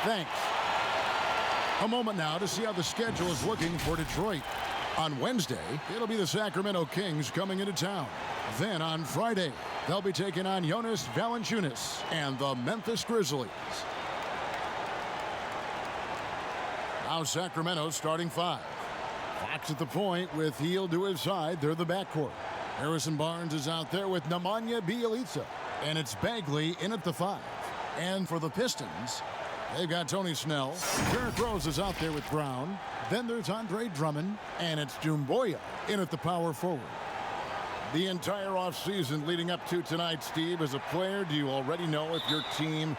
Thanks. A moment now to see how the schedule is looking for Detroit. On Wednesday, it'll be the Sacramento Kings coming into town. Then on Friday, they'll be taking on Jonas Valanciunas and the Memphis Grizzlies. Now Sacramento's starting five. Fox at the point with Hield to his side. They're the backcourt. Harrison Barnes is out there with Nemanja Bjelica. And it's Bagley in at the five. And for the Pistons, they've got Tony Snell. Derrick Rose is out there with Brown. Then there's Andre Drummond. And it's Doumbouya in at the power forward. The entire offseason leading up to tonight, Steve, as a player, do you already know if your team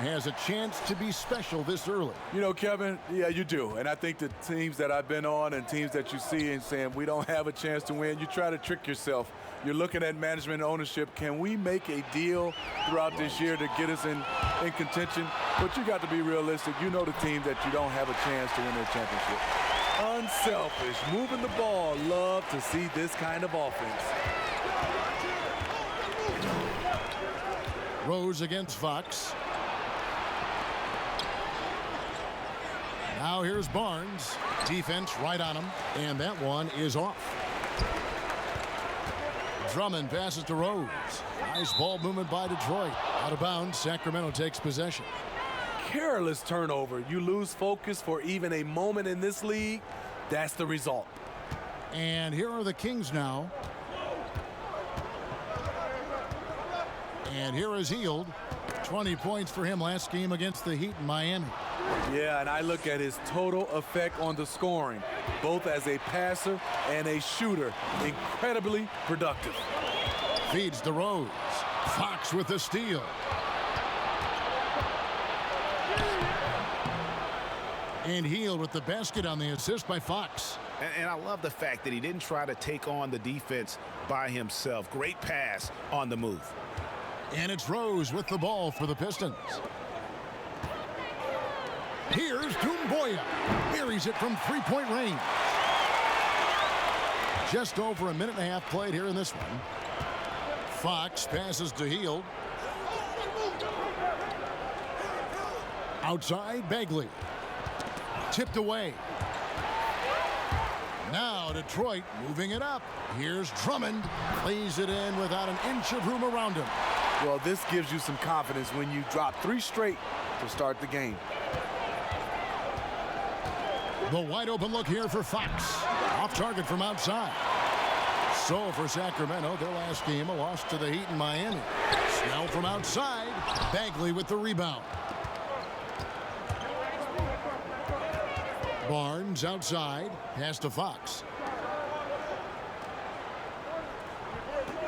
has a chance to be special this early? You know, Kevin, yeah, you do. And I think the teams that I've been on and teams that you see and saying we don't have a chance to win, you try to trick yourself. You're looking at management and ownership. Can we make a deal throughout this year to get us in contention? But you got to be realistic. You know the team that you don't have a chance to win their championship. Unselfish, moving the ball. Love to see this kind of offense. Rose against Fox. Now here's Barnes. Defense right on him. And that one is off. Drummond passes to Rose. Nice ball movement by Detroit. Out of bounds, Sacramento takes possession. Careless turnover. You lose focus for even a moment in this league. That's the result. And here are the Kings now. And here is Hield. 20 points for him last game against the Heat in Miami. Yeah, and I look at his total effect on the scoring, both as a passer and a shooter. Incredibly productive. Feeds to Rose. Fox with the steal. And Hield with the basket on the assist by Fox. And I love the fact that he didn't try to take on the defense by himself. Great pass on the move. And it's Rose with the ball for the Pistons. Here's Doumbouya. Buries it from three-point range. Just over a minute and a half played here in this one. Fox passes to Hield. Outside, Bagley. Tipped away. Now Detroit moving it up. Here's Drummond. Lays it in without an inch of room around him. Well, this gives you some confidence when you drop three straight to start the game. The wide open look here for Fox. Off target from outside. So for Sacramento, their last game, a loss to the Heat in Miami. Snell from outside. Bagley with the rebound. Barnes outside. Pass to Fox.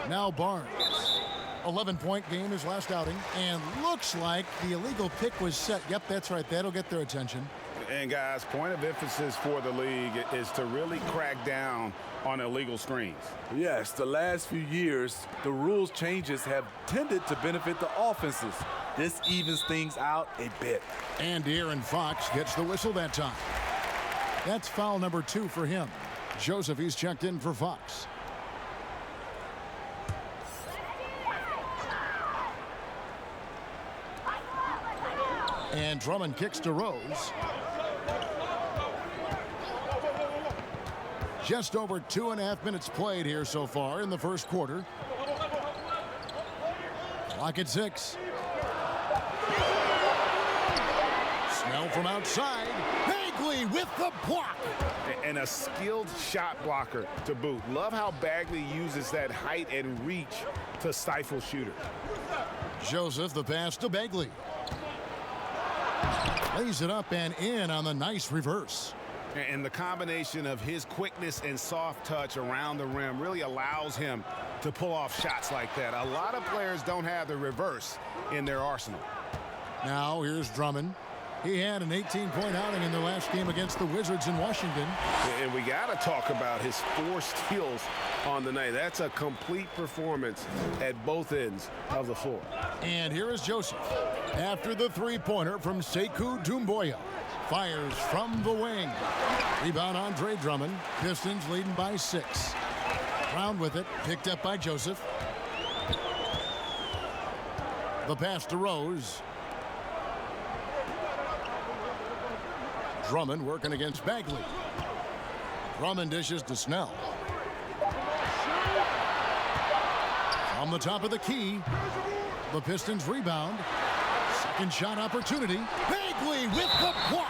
Now Barnes. 11-point game his last outing. And looks like the illegal pick was set. Yep, that's right. That'll get their attention. And guys, point of emphasis for the league is to really crack down on illegal screens. Yes, the last few years, the rules changes have tended to benefit the offenses. This evens things out a bit. And De'Aaron Fox gets the whistle that time. That's foul number 2 for him. Joseph, he's checked in for Fox. And Drummond kicks to Rose. Just over 2.5 minutes played here so far in the first quarter. Clock at 6. Snell from outside. Bagley with the block. And a skilled shot blocker to boot. Love how Bagley uses that height and reach to stifle shooters. Joseph, the pass to Bagley. Lays it up and in on the nice reverse. And the combination of his quickness and soft touch around the rim really allows him to pull off shots like that. A lot of players don't have the reverse in their arsenal. Now here's Drummond. He had an 18-point outing in the last game against the Wizards in Washington. And we got to talk about his 4 steals on the night. That's a complete performance at both ends of the floor. And here is Joseph. After the three-pointer from Sekou Doumbouya. Fires from the wing. Rebound Andre Drummond. Pistons leading by 6. Brown with it. Picked up by Joseph. The pass to Rose. Drummond working against Bagley. Drummond dishes to Snell. From the top of the key, the Pistons rebound. Second shot opportunity. Bagley with the block.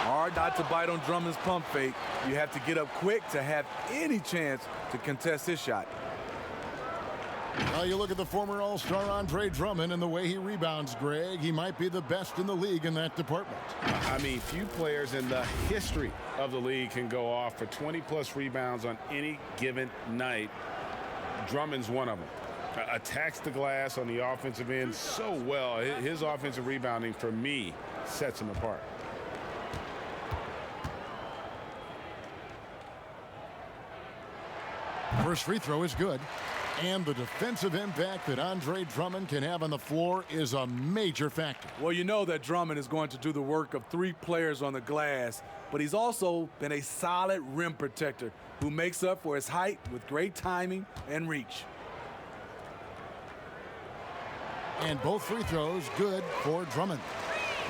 Hard not to bite on Drummond's pump fake. You have to get up quick to have any chance to contest his shot. Well, you look at the former All-Star Andre Drummond and the way he rebounds, Greg. He might be the best in the league in that department. I mean, few players in the history of the league can go off for 20-plus rebounds on any given night. Drummond's one of them. Attacks the glass on the offensive end so well. His offensive rebounding, for me, sets him apart. First free throw is good. And the defensive impact that Andre Drummond can have on the floor is a major factor. Well, you know that Drummond is going to do the work of 3 players on the glass, but he's also been a solid rim protector who makes up for his height with great timing and reach. And both free throws good for Drummond.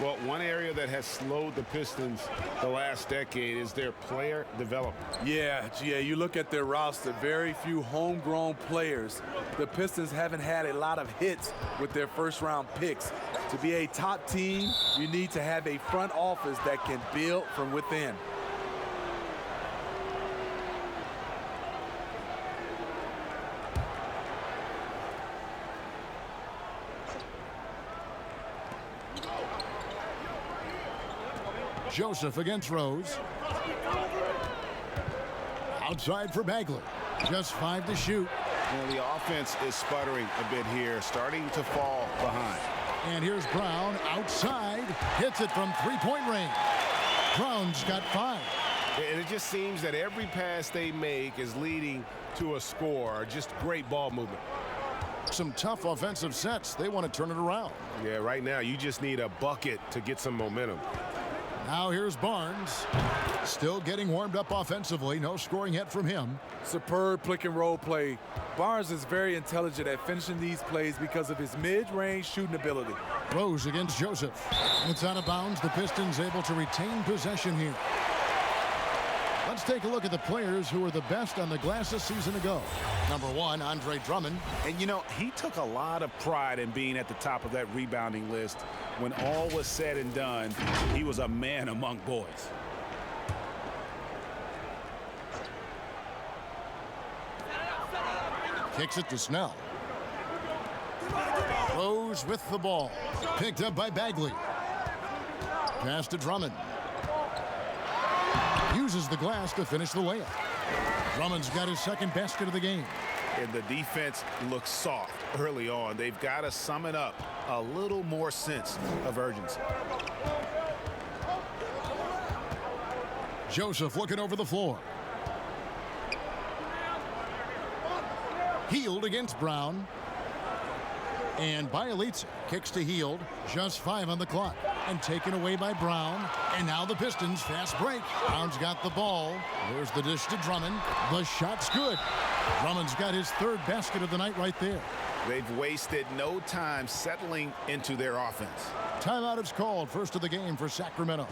Well, one area that has slowed the Pistons the last decade is their player development. Yeah, GA, you look at their roster, very few homegrown players. The Pistons haven't had a lot of hits with their first-round picks. To be a top team, you need to have a front office that can build from within. Joseph against Rose. Outside for Bagley. Just 5 to shoot. Well, the offense is sputtering a bit here, starting to fall behind. And here's Brown outside. Hits it from 3-point range. Brown's got 5. And it just seems that every pass they make is leading to a score. Just great ball movement. Some tough offensive sets. They want to turn it around. Yeah, right now you just need a bucket to get some momentum. Now here's Barnes. Still getting warmed up offensively. No scoring yet from him. Superb pick and roll play. Barnes is very intelligent at finishing these plays because of his mid-range shooting ability. Rose against Joseph. It's out of bounds. The Pistons able to retain possession here. Let's take a look at the players who were the best on the glass a season ago. Number 1, Andre Drummond. And, you know, he took a lot of pride in being at the top of that rebounding list. When all was said and done, he was a man among boys. Kicks it to Snell. Rose with the ball. Picked up by Bagley. Pass to Drummond. Uses the glass to finish the layup. Drummond's got his second basket of the game. And the defense looks soft early on. They've got to sum it up. A little more sense of urgency. Joseph looking over the floor. Healed against Brown. And Bielitsa kicks to Healed. Just 5 on the clock. And taken away by Brown. And now the Pistons fast break. Brown's got the ball. There's the dish to Drummond. The shot's good. Drummond's got his 3rd basket of the night right there. They've wasted no time settling into their offense. Timeout is called. First of the game for Sacramento.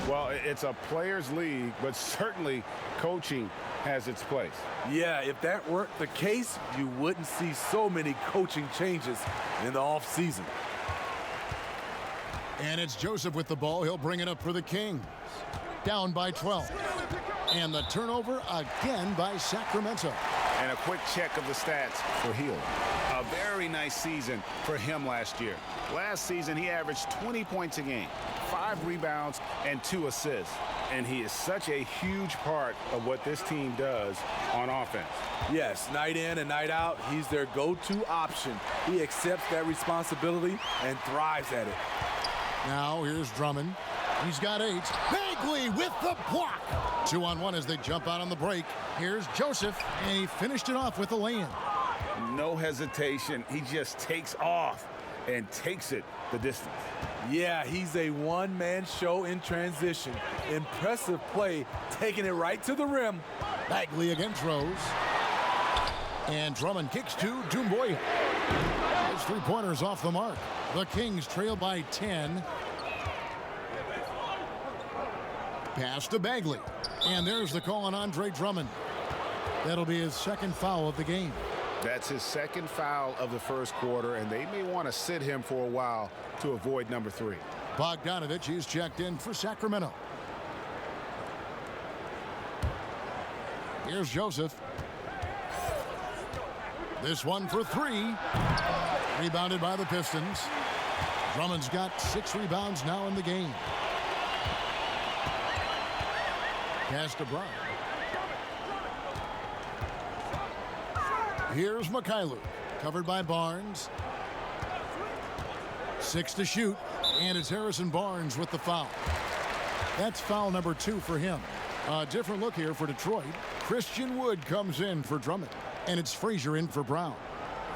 Well, it's a players' league, but certainly coaching has its place. Yeah, if that weren't the case, you wouldn't see so many coaching changes in the offseason. And it's Joseph with the ball. He'll bring it up for the Kings. Down by 12. And the turnover again by Sacramento. And a quick check of the stats for Hill. A very nice season for him last year. Last season, he averaged 20 points a game, 5 rebounds, and 2 assists. And he is such a huge part of what this team does on offense. Yes, night in and night out, he's their go-to option. He accepts that responsibility and thrives at it. Now here's Drummond. He's got 8. Bagley with the block. 2-on-1 as they jump out on the break. Here's Joseph, and he finished it off with a lay-in. No hesitation. He just takes off and takes it the distance. Yeah, he's a one-man show in transition. Impressive play, taking it right to the rim. Bagley against Rose. And Drummond kicks to Doumbouya. His 3-pointers off the mark. The Kings trail by 10. Pass to Bagley. And there's the call on Andre Drummond. That'll be his second foul of the game. That's his second foul of the first quarter, and they may want to sit him for a while to avoid number 3. Bogdanovich, he's checked in for Sacramento. Here's Joseph. This one for 3. Rebounded by the Pistons. Drummond's got 6 rebounds now in the game. Pass to Brown. Here's Mikhailuk, covered by Barnes. 6 to shoot, and it's Harrison Barnes with the foul. That's foul number 2 for him. A different look here for Detroit. Christian Wood comes in for Drummond, and it's Frazier in for Brown.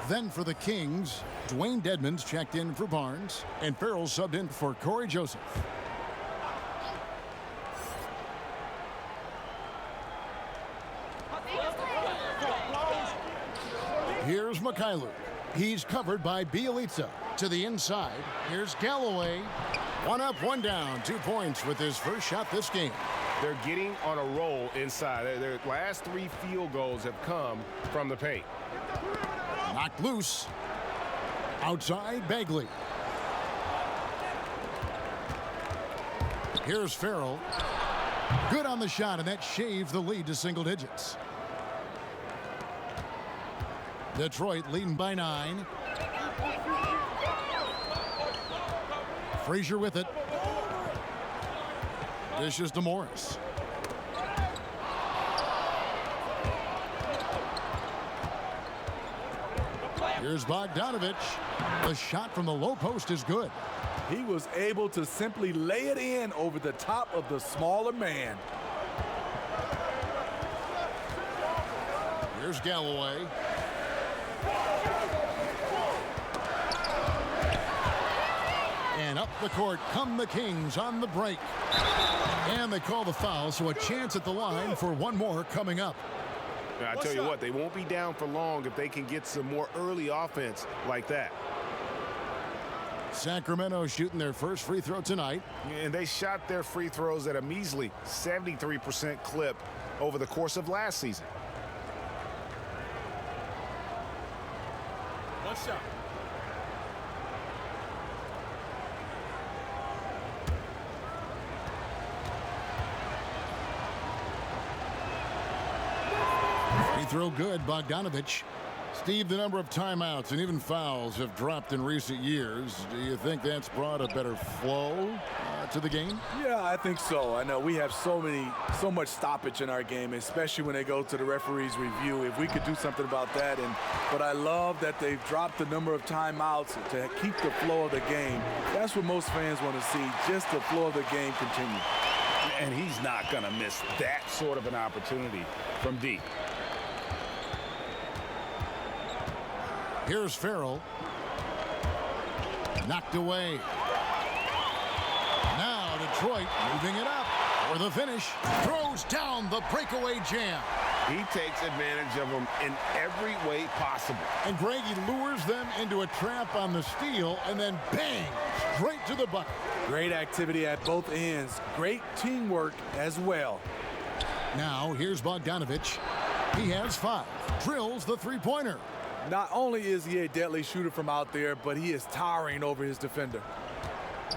Then for the Kings, Dwayne Dedmon's checked in for Barnes, and Farrell subbed in for Corey Joseph. Here's Mikhailuk. He's covered by Bielitsa. To the inside, here's Galloway. 1 up, 1 down. 2 points with his first shot this game. They're getting on a roll inside. Their last 3 field goals have come from the paint. Knocked loose. Outside, Bagley. Here's Farrell. Good on the shot, and that shaves the lead to single digits. Detroit leading by 9. Frazier with it. Dishes to Morris. Here's Bogdanovich. The shot from the low post is good. He was able to simply lay it in over the top of the smaller man. Here's Galloway. And up the court come the Kings on the break. And they call the foul, so a chance at the line for one more coming up. I tell you what, they won't be down for long if they can get some more early offense like that. Sacramento shooting their first free throw tonight. And they shot their free throws at a measly 73% clip over the course of last season. One shot. Free throw good, Bogdanovich. Steve, the number of timeouts and even fouls have dropped in recent years. Do you think that's brought a better flow to the game? Yeah, I think so. I know we have so much stoppage in our game, especially when they go to the referee's review. If we could do something about that, but I love that they've dropped the number of timeouts to keep the flow of the game. That's what most fans want to see, just the flow of the game continue. And he's not going to miss that sort of an opportunity from deep. Here's Farrell. Knocked away. Now Detroit moving it up for the finish. Throws down the breakaway jam. He takes advantage of them in every way possible. And Greg, he lures them into a trap on the steal and then bang, straight to the bucket. Great activity at both ends. Great teamwork as well. Now here's Bogdanovich. He has 5. Drills the three-pointer. Not only is he a deadly shooter from out there, but he is towering over his defender.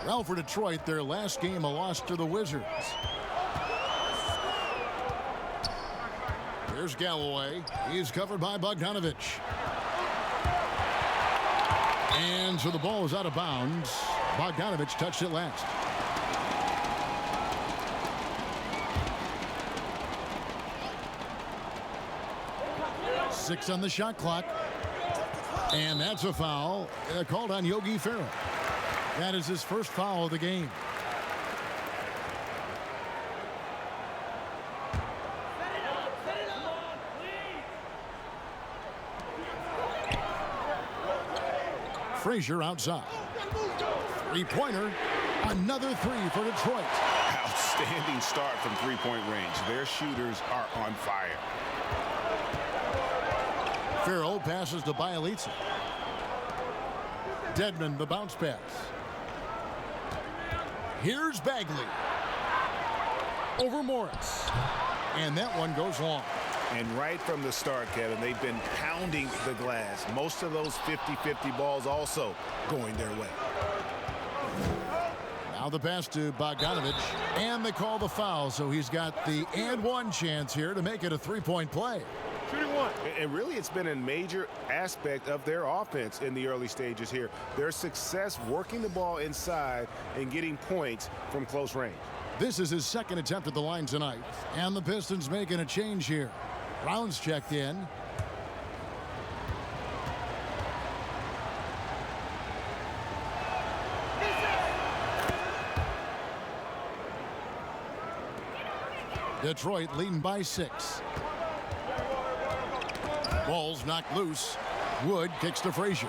Well, for Detroit, their last game a loss to the Wizards. Here's Galloway. He's covered by Bogdanovich. And so the ball is out of bounds. Bogdanovich touched it last. Six on the shot clock. And that's a foul called on Yogi Ferrell. That is his first foul of the game. Frazier outside. Three-pointer. Another 3 for Detroit. Outstanding start from three-point range. Their shooters are on fire. Farrell passes to Bielitsa. Dedmon, the bounce pass. Here's Bagley. over Morris. And that one goes long. And right from the start, Kevin, they've been pounding the glass. Most of those 50-50 balls also going their way. Now the pass to Bogdanovich, and they call the foul, so he's got the and one chance here to make it a three-point play. Shooting one. And really, it's been a major aspect of their offense in the early stages here. Their success working the ball inside and getting points from close range. This is his second attempt at the line tonight, and the Pistons making a change here. Brown's checked in. Detroit leading by 6. Ball's knocked loose. Wood kicks to Frazier.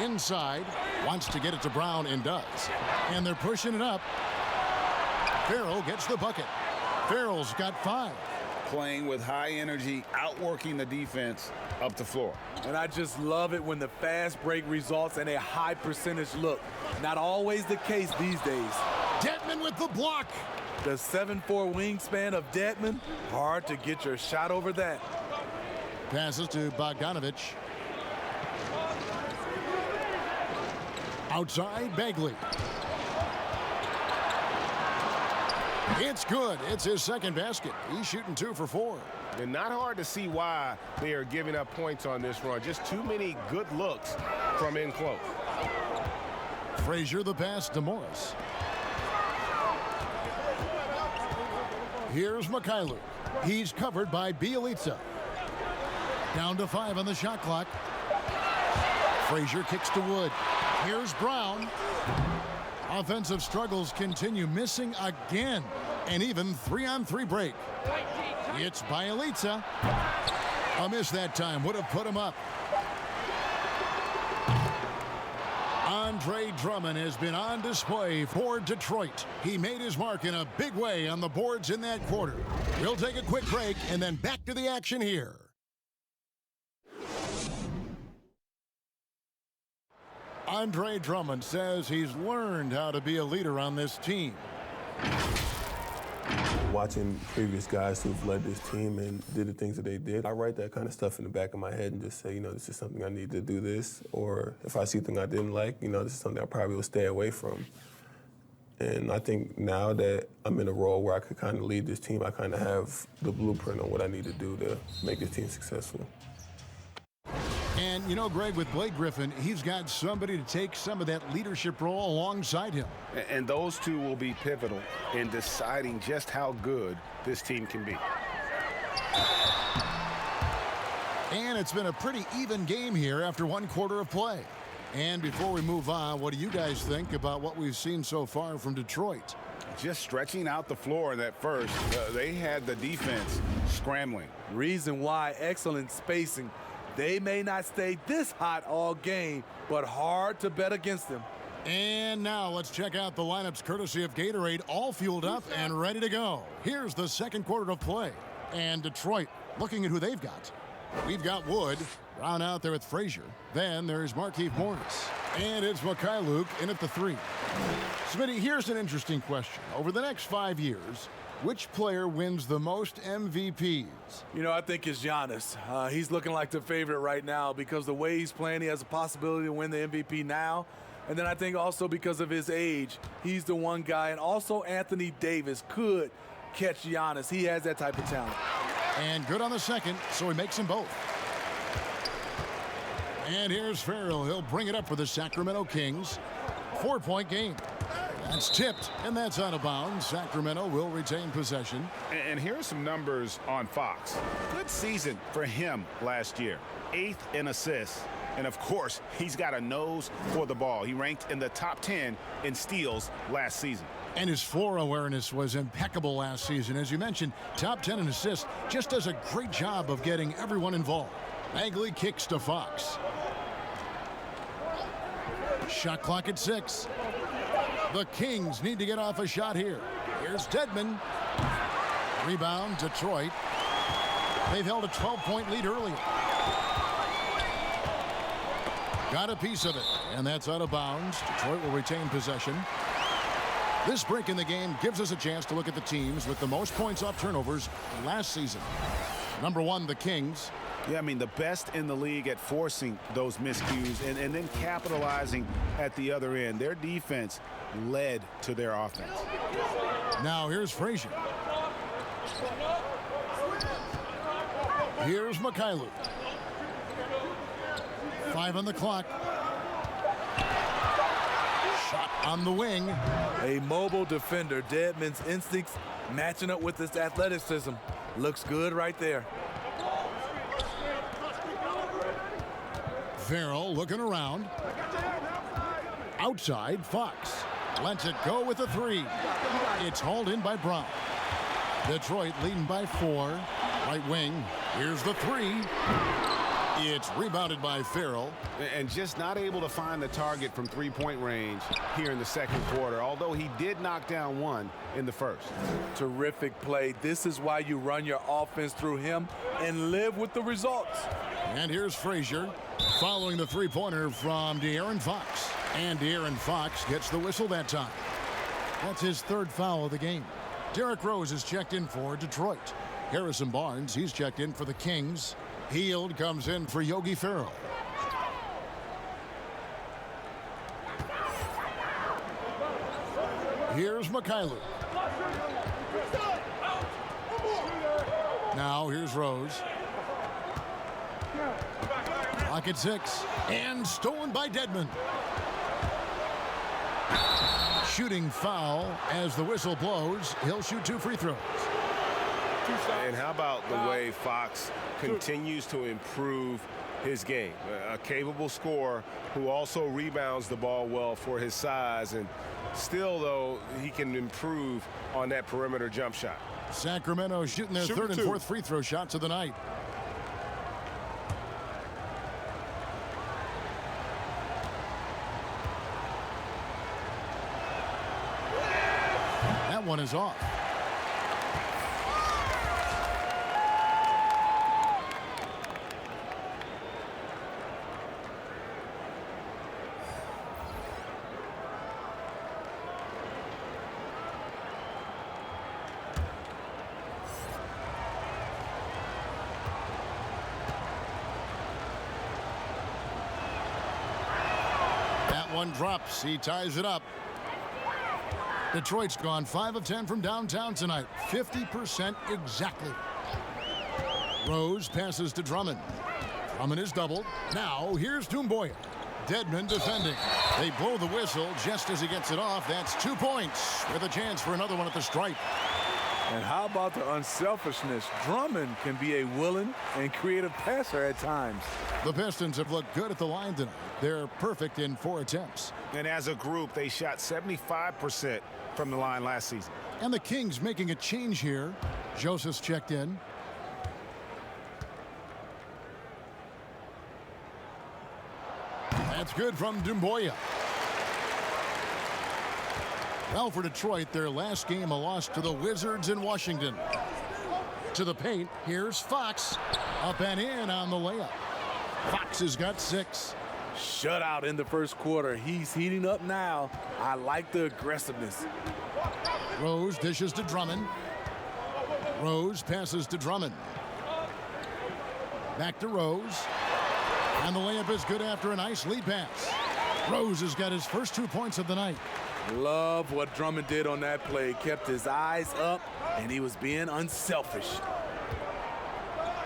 Inside, wants to get it to Brown and does. And they're pushing it up. Farrell gets the bucket. Farrell's got 5. Playing with high energy, outworking the defense up the floor. And I just love it when the fast break results in a high percentage look. Not always the case these days. Dedmon with the block. The 7'4" wingspan of Dedmon, hard to get your shot over that. Passes to Bogdanovich. Outside, Bagley. It's good. It's his second basket. He's shooting 2 for 4. And not hard to see why they are giving up points on this run. Just too many good looks from in close. Frazier the pass to Morris. Here's Mikhailuk. He's covered by Bielitsa. Down to 5 on the shot clock. Frazier kicks to Wood. Here's Brown. Offensive struggles continue, missing again. And even 3-on-3 break. It's Bielitsa. A miss that time. Would have put him up. Andre Drummond has been on display for Detroit. He made his mark in a big way on the boards in that quarter. We'll take a quick break and then back to the action here. Andre Drummond says he's learned how to be a leader on this team. Watching previous guys who've led this team and did the things that they did, I write that kind of stuff in the back of my head and just say, this is something I need to do this. Or if I see something I didn't like, this is something I probably will stay away from. And I think now that I'm in a role where I could kind of lead this team, I kind of have the blueprint on what I need to do to make this team successful. And, Greg, with Blake Griffin, he's got somebody to take some of that leadership role alongside him. And those two will be pivotal in deciding just how good this team can be. And it's been a pretty even game here after 1 quarter of play. And before we move on, what do you guys think about what we've seen so far from Detroit? Just stretching out the floor that first. They had the defense scrambling. Reason why, excellent spacing. They may not stay this hot all game, but hard to bet against them. And now let's check out the lineups courtesy of Gatorade, all fueled up and ready to go. Here's the second quarter of play. And Detroit, looking at who they've got. We've got Wood, Brown out there with Frazier. Then there's Markieff Morris. And it's Mikhailuk in at the 3. Smitty, here's an interesting question. Over the next 5 years, which player wins the most MVPs? I think it's Giannis. He's looking like the favorite right now because the way he's playing, he has a possibility to win the MVP now. And then I think also because of his age, he's the one guy. And also Anthony Davis could catch Giannis. He has that type of talent. And good on the second, so he makes them both. And here's Farrell. He'll bring it up for the Sacramento Kings. 4-point game. That's tipped, and that's out of bounds. Sacramento will retain possession. And here's some numbers on Fox. Good season for him last year. 8th in assists. And, of course, he's got a nose for the ball. He ranked in the top 10 in steals last season. And his floor awareness was impeccable last season. As you mentioned, top 10 in assists. Just does a great job of getting everyone involved. Bagley kicks to Fox. Shot clock at 6. The Kings need to get off a shot here. Here's Dedmon. Rebound, Detroit. They've held a 12-point lead earlier. Got a piece of it, and that's out of bounds. Detroit will retain possession. This break in the game gives us a chance to look at the teams with the most points off turnovers last season. Number 1, the Kings. Yeah, I mean, the best in the league at forcing those miscues and then capitalizing at the other end. Their defense led to their offense. Now here's Frazier. Here's Mikhailuk. 5 on the clock. Shot on the wing. A mobile defender. Dedmon's instincts matching up with his athleticism. Looks good right there. Farrell looking around. Outside, Fox. Lets it go with a 3. It's hauled in by Brown. Detroit leading by 4. Right wing. Here's the 3. It's rebounded by Farrell. And just not able to find the target from three-point range here in the second quarter, although he did knock down one in the first. Terrific play. This is why you run your offense through him and live with the results. And here's Frazier following the three-pointer from De'Aaron Fox. And De'Aaron Fox gets the whistle that time. That's his 3rd foul of the game. Derrick Rose is checked in for Detroit. Harrison Barnes, he's checked in for the Kings. Hield comes in for Yogi Ferrell. Here's Mikhailuk. Now here's Rose. Clock at 6. And stolen by Dedmon. Shooting foul as the whistle blows. He'll shoot 2 free throws. And how about the way Fox continues to improve his game? A capable scorer who also rebounds the ball well for his size, and still, though, he can improve on that perimeter jump shot. Sacramento shooting their 3rd and 4th free throw shots of the night. That one is off. One drops. He ties it up. Detroit's gone 5 of 10 from downtown tonight. 50% exactly. Rose passes to Drummond. Drummond is doubled. Now here's Doumbouya. Dedmon defending. They blow the whistle just as he gets it off. That's 2 points with a chance for another one at the stripe. And how about the unselfishness? Drummond can be a willing and creative passer at times. The Pistons have looked good at the line tonight. They're perfect in 4 attempts. And as a group, they shot 75% from the line last season. And the Kings making a change here. Joseph's checked in. That's good from Doumbouya. Well, for Detroit, their last game a loss to the Wizards in Washington. To the paint, here's Fox. Up and in on the layup. Fox has got 6. Shutout in the first quarter. He's heating up now. I like the aggressiveness. Rose dishes to Drummond. Rose passes to Drummond. Back to Rose. And the layup is good after a nice lead pass. Rose has got his first 2 points of the night. Love what Drummond did on that play. Kept his eyes up, and he was being unselfish.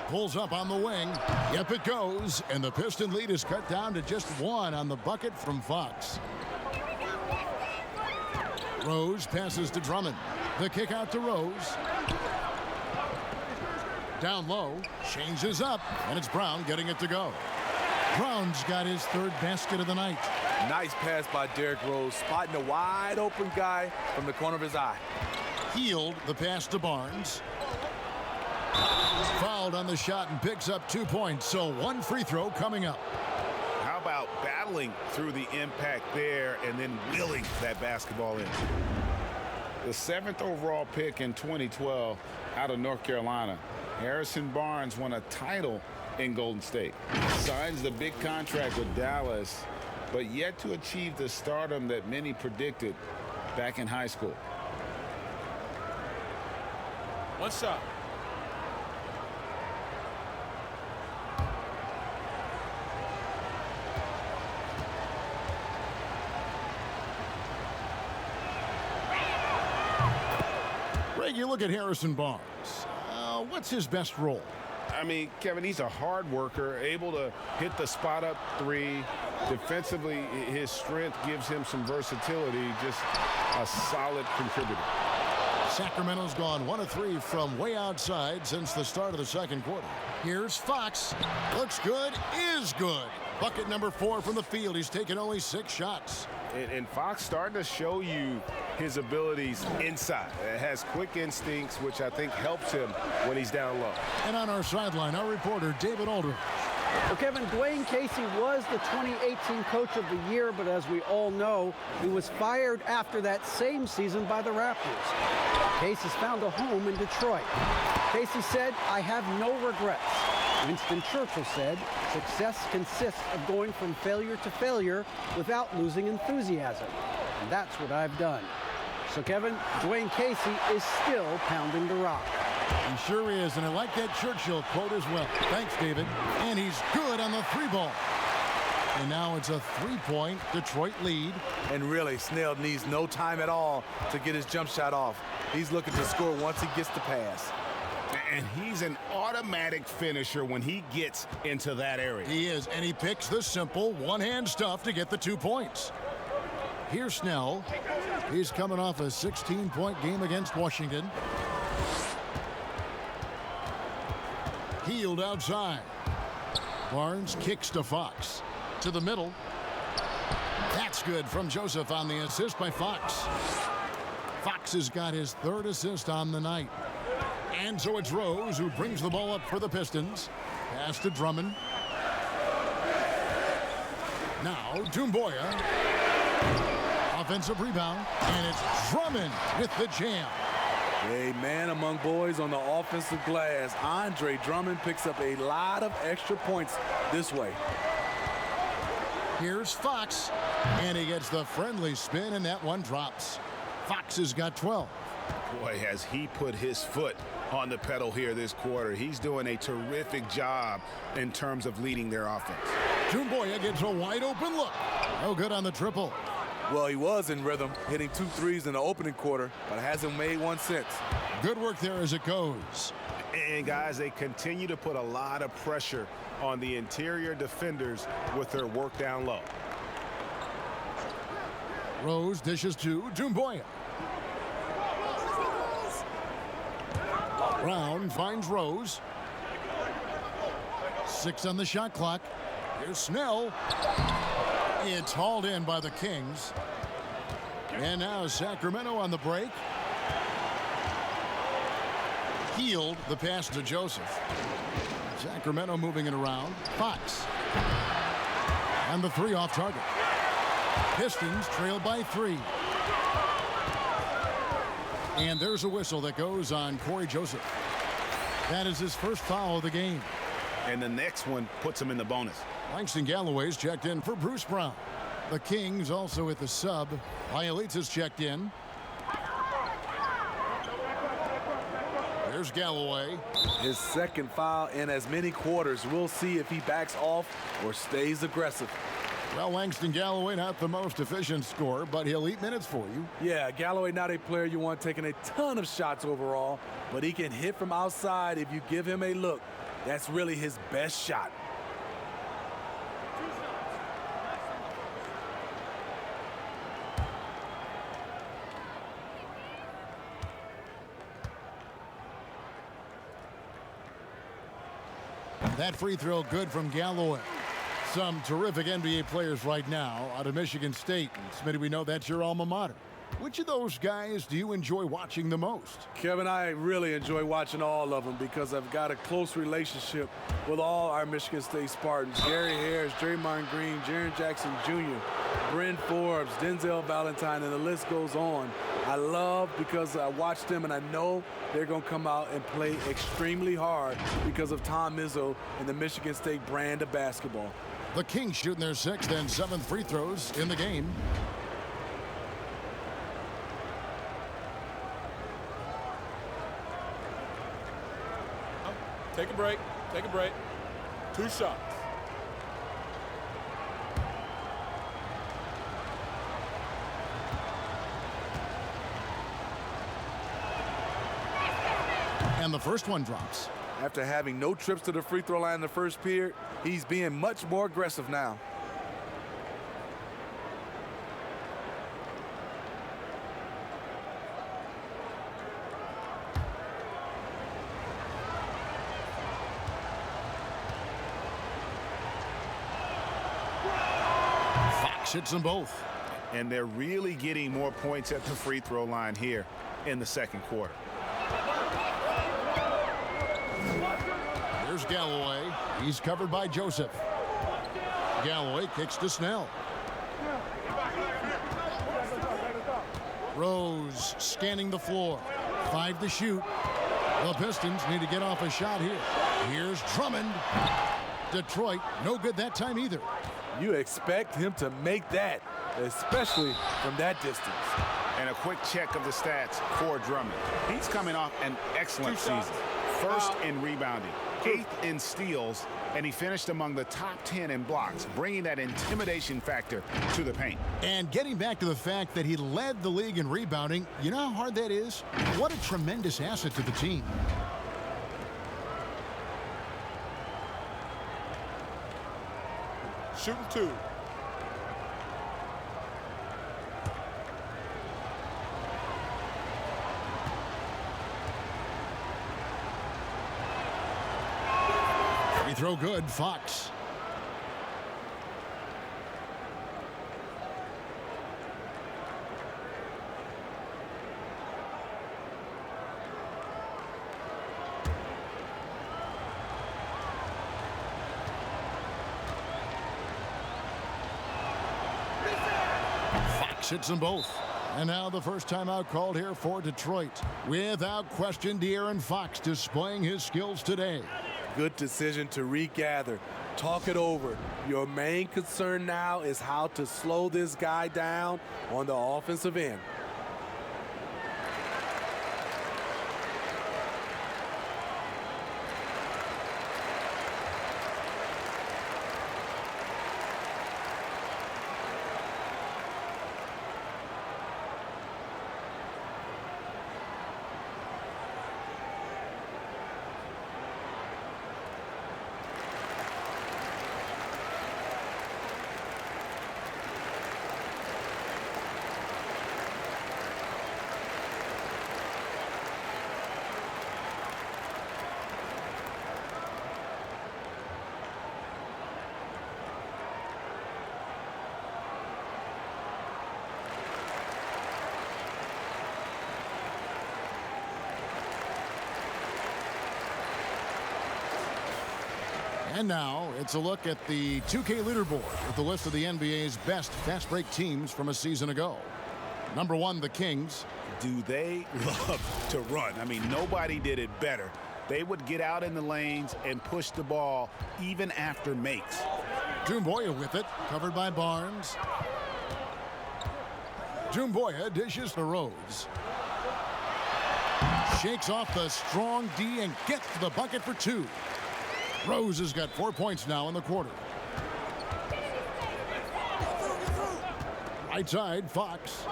Pulls up on the wing. Yep, it goes. And the Piston lead is cut down to just 1 on the bucket from Fox. Rose passes to Drummond. The kick out to Rose. Down low. Changes up. And it's Brown getting it to go. Brown's got his 3rd basket of the night. Nice pass by Derrick Rose, spotting a wide open guy from the corner of his eye. Hield the pass to Barnes. Fouled on the shot and picks up 2 points, so 1 free throw coming up. How about battling through the impact there and then wheeling that basketball in? The 7th overall pick in 2012 out of North Carolina. Harrison Barnes won a title in Golden State. Signs the big contract with Dallas, but yet to achieve the stardom that many predicted back in high school. What's up? Greg, you look at Harrison Barnes. What's his best role? I mean, Kevin, he's a hard worker, able to hit the spot-up three. Defensively, his strength gives him some versatility, just a solid contributor. Sacramento's gone 1 of 3 from way outside since the start of the second quarter. Here's Fox. Looks good, is good. Bucket number 4 from the field. He's taken only 6 shots. And Fox starting to show you his abilities inside. Has quick instincts, which I think helps him when he's down low. And on our sideline, our reporter, David Aldridge. Well, Kevin, Dwayne Casey was the 2018 Coach of the Year, but as we all know, he was fired after that same season by the Raptors. Casey's found a home in Detroit. Casey said, "I have no regrets." Winston Churchill said, "Success consists of going from failure to failure without losing enthusiasm. And that's what I've done." So, Kevin, Dwayne Casey is still pounding the rock. He sure is, and I like that Churchill quote as well. Thanks, David. And he's good on the 3-ball. And now it's a 3-point Detroit lead. And really, Snell needs no time at all to get his jump shot off. He's looking to score once he gets the pass. And he's an automatic finisher when he gets into that area. He is, and he picks the simple one-hand stuff to get the 2 points. Here's Snell. He's coming off a 16-point game against Washington. Healed outside. Barnes kicks to Fox. To the middle. That's good from Joseph on the assist by Fox. Fox has got his 3rd assist on the night. And so it's Rose who brings the ball up for the Pistons. Pass to Drummond. Now Doumbouya. Offensive rebound. And it's Drummond with the jam. A man among boys on the offensive glass. Andre Drummond picks up a lot of extra points this way. Here's Fox. And he gets the friendly spin, and that one drops. Fox has got 12. Boy, has he put his foot on the pedal here this quarter. He's doing a terrific job in terms of leading their offense. Doumbouya gets a wide-open look. No good on the triple. Well, he was in rhythm, hitting 2 threes in the opening quarter, but hasn't made one since. Good work there as it goes. And, guys, they continue to put a lot of pressure on the interior defenders with their work down low. Rose dishes to Doumbouya. Brown finds Rose. 6 on the shot clock. Here's Snell. It's hauled in by the Kings. And now Sacramento on the break. Healed the pass to Joseph. Sacramento moving it around. Fox. And the 3 off target. Pistons trail by 3. And there's a whistle that goes on Corey Joseph. That is his first foul of the game. And the next one puts him in the bonus. Langston Galloway's checked in for Bruce Brown. The Kings also with the sub. Bielitsa's checked in. There's Galloway. His 2nd foul in as many quarters. We'll see if he backs off or stays aggressive. Well, Langston Galloway, not the most efficient scorer, but he'll eat minutes for you. Yeah, Galloway not a player you want taking a ton of shots overall, but he can hit from outside if you give him a look. That's really his best shot. That free throw good from Galloway. Some terrific NBA players right now out of Michigan State. Smitty, we know that's your alma mater. Which of those guys do you enjoy watching the most? Kevin, I really enjoy watching all of them because I've got a close relationship with all our Michigan State Spartans. Gary Harris, Draymond Green, Jaren Jackson Jr., Bryn Forbes, Denzel Valentine, and the list goes on. I love because I watch them and I know they're going to come out and play extremely hard because of Tom Izzo and the Michigan State brand of basketball. The Kings shooting their 6th and 7th free throws in the game. Take a break. Take a break. 2 shots. And the first one drops. After having no trips to the free throw line in the first period, he's being much more aggressive now. Fox hits them both. And they're really getting more points at the free throw line here in the second quarter. Here's Galloway. He's covered by Joseph. Galloway kicks to Snell. Rose scanning the floor. 5 to shoot. The Pistons need to get off a shot here. Here's Drummond. Detroit, no good that time either. You expect him to make that, especially from that distance. And a quick check of the stats for Drummond. He's coming off an excellent season. First in rebounding, 8th in steals, and he finished among the top 10 in blocks, bringing that intimidation factor to the paint. And getting back to the fact that he led the league in rebounding, you know how hard that is? What a tremendous asset to the team. Shooting 2. Free throw good, Fox. Fox hits them both. And now the first timeout called here for Detroit. Without question, De'Aaron Fox displaying his skills today. Good decision to regather. Talk it over. Your main concern now is how to slow this guy down on the offensive end. And now it's a look at the 2K leaderboard with the list of the NBA's best fast break teams from a season ago. Number 1, the Kings. Do they love to run? I mean, nobody did it better. They would get out in the lanes and push the ball even after makes. Doumbouya with it, covered by Barnes. Doumbouya dishes to Rose. Shakes off the strong D and gets to the bucket for 2. Rose has got 4 points now in the quarter. Right side, Fox.